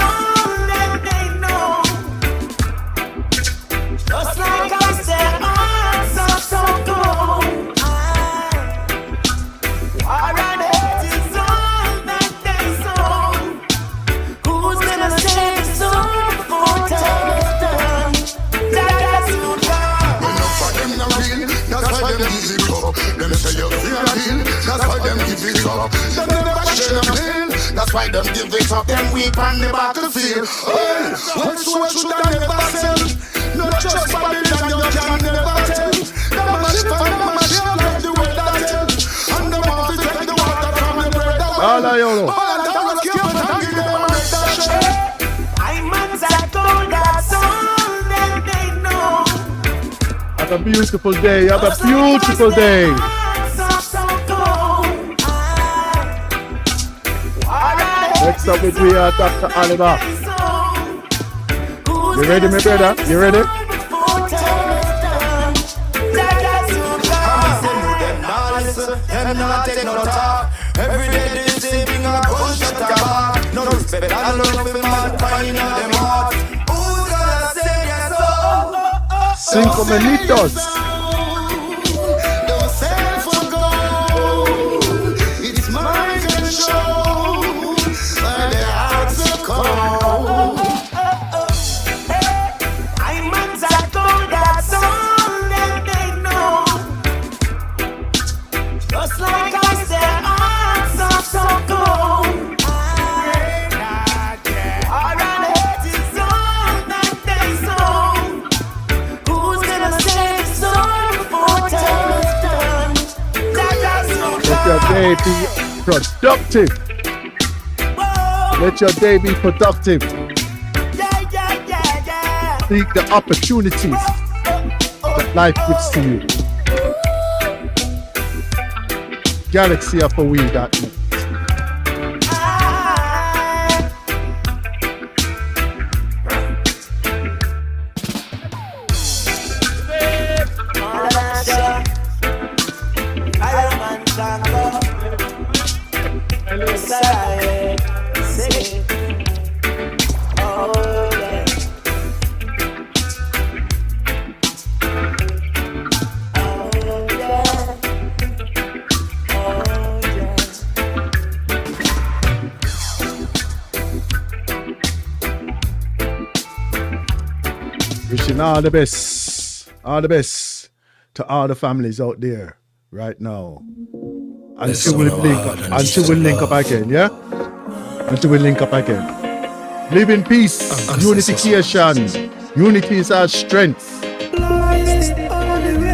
that they know. Just like I said, so cold. Our hate is all that they sow. Who's gonna save the soul before time is done? That's who comes. Enough for them not real, that's why them give it up. Them say you feel a deal, that's why them give it up. Them never share a deal, that's why them give it up. Them weep on the battlefield. Hey, what should I never sell? Not just Babylon, you can never tell. All of you. Have a beautiful day. Have a beautiful day. Next up with we are Dr. Oliver. You ready, my brother? You ready? Them not take no talk. Every day they say bring a gunshot attack. No respect and love for mankind in them heart. Who's gonna say yes? Cinco Menitos. Don't sell for gold. It's my control. And the hearts are cold. I'm on that gold, that's all that they know. Just like I said, I'm so cold. Our hate is all that they sow. Who's gonna save the soul before time is done? Let your day be productive. Let your day be productive. seek the opportunities that life gives to you. GalaxyFOE.net. Wishing all the best to all the families out there right now. Until we link up again, yeah? Until we link up again. Live in peace, unification. Unity is our strength. Love is the only way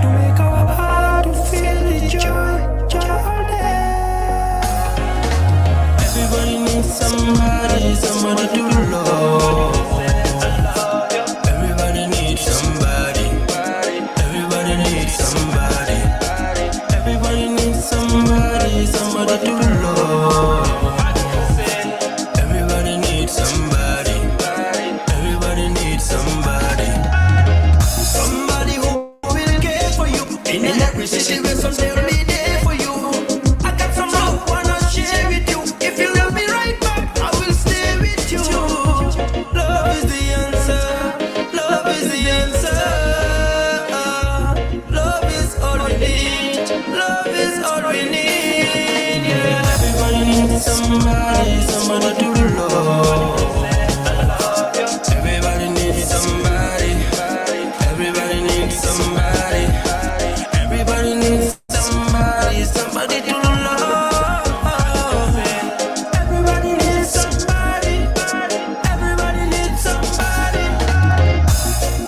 to make our heart to feel the joy all day. Everybody needs somebody to love. Everybody needs somebody. Everybody needs somebody. Everybody needs somebody to love. Everybody needs somebody. Everybody needs somebody. Somebody who will care for you in every situation. They'll be there for you. I got some love wanna share with you. If you love me right back, I will stay with you. Love is the answer. Love is the answer. Love is all we need. Love is all we need. Yeah. Everybody needs somebody to love. Everybody needs somebody. Everybody needs somebody. Everybody needs somebody to love. Everybody needs somebody. Everybody needs somebody.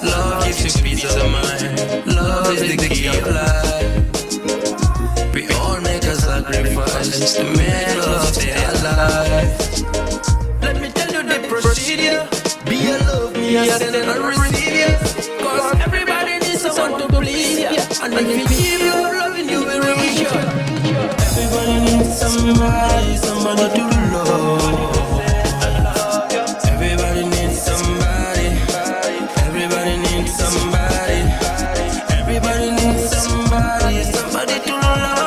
Love gives you peace of mind. Love is the key of life. We all make a sacrifice to make love stay alive. Let me tell you the procedure. Be a love me, a send and a receive you. Cause everybody needs someone to please you. And if you give your loving, you will reach you. Everybody needs somebody to love. Everybody needs somebody. Everybody needs somebody. Everybody needs somebody to love.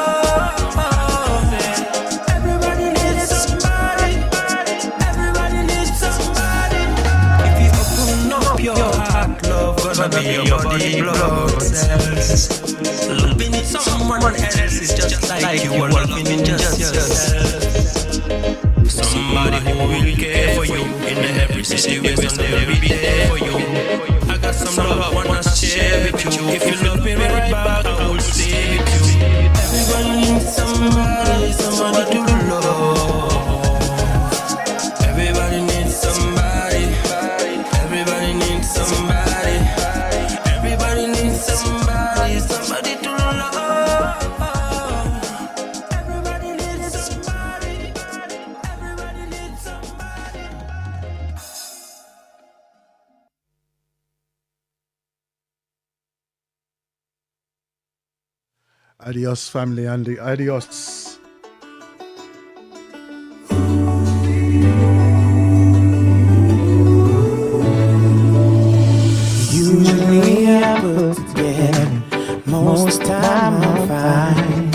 Everybody needs somebody. Everybody needs somebody. If you open up your heart, love gonna be your body blood cells. Loving someone else is just like you are loving just yourself. Somebody who will care for you in every situation, they'll be there for you. I got some love I wanna share with you. If you love me right back, I will stay with you. Everybody needs somebody to love. Everybody needs somebody. Everybody needs somebody. Everybody needs somebody to love. Everybody needs somebody. Everybody needs somebody. Adios, family, Andy. Adios. Usually I put together, most time I'm fine.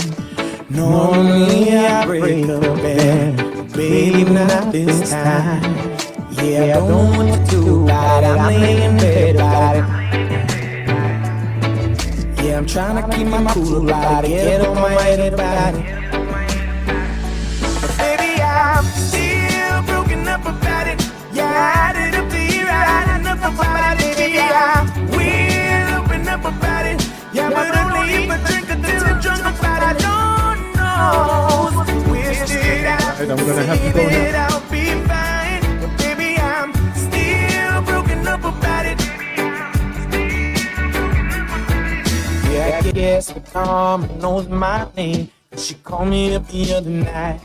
Normally I break up bed, baby, not this time. Yeah, I don't know what to do about it, I'm laying in bed about it. Yeah, I'm trying to keep my cool about it, get on my head about it. But baby, I'm still broken up about it. Yeah, I did up to here, I had enough about it. Baby, I will open up about it. Yeah, but only if I drink until I'm drunk about it. Don't know, we're still out. I'm gonna have to go now. I'll be fine, but baby, I'm still broken up about it. Yeah, I guess the calm knows my name. She called me up the other night.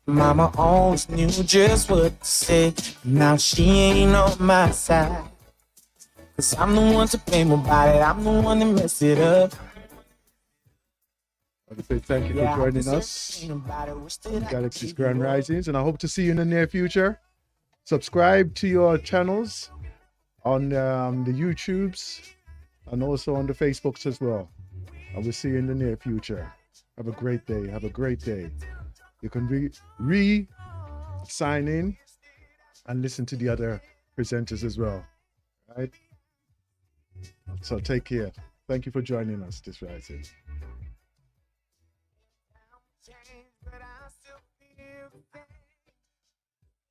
Mama always knew just what to say. Now she ain't on my side. 'Cause I'm the one to blame about it. I'm the one that messed it up. I want to say thank you for joining us on Galaxy's Grand Risings, and I hope to see you in the near future. Subscribe to your channels on the YouTubes and also on the Facebooks as well. I will see you in the near future. Have a great day. Have a great day. You can sign in and listen to the other presenters as well. Right? So take care. Thank you for joining us this rising.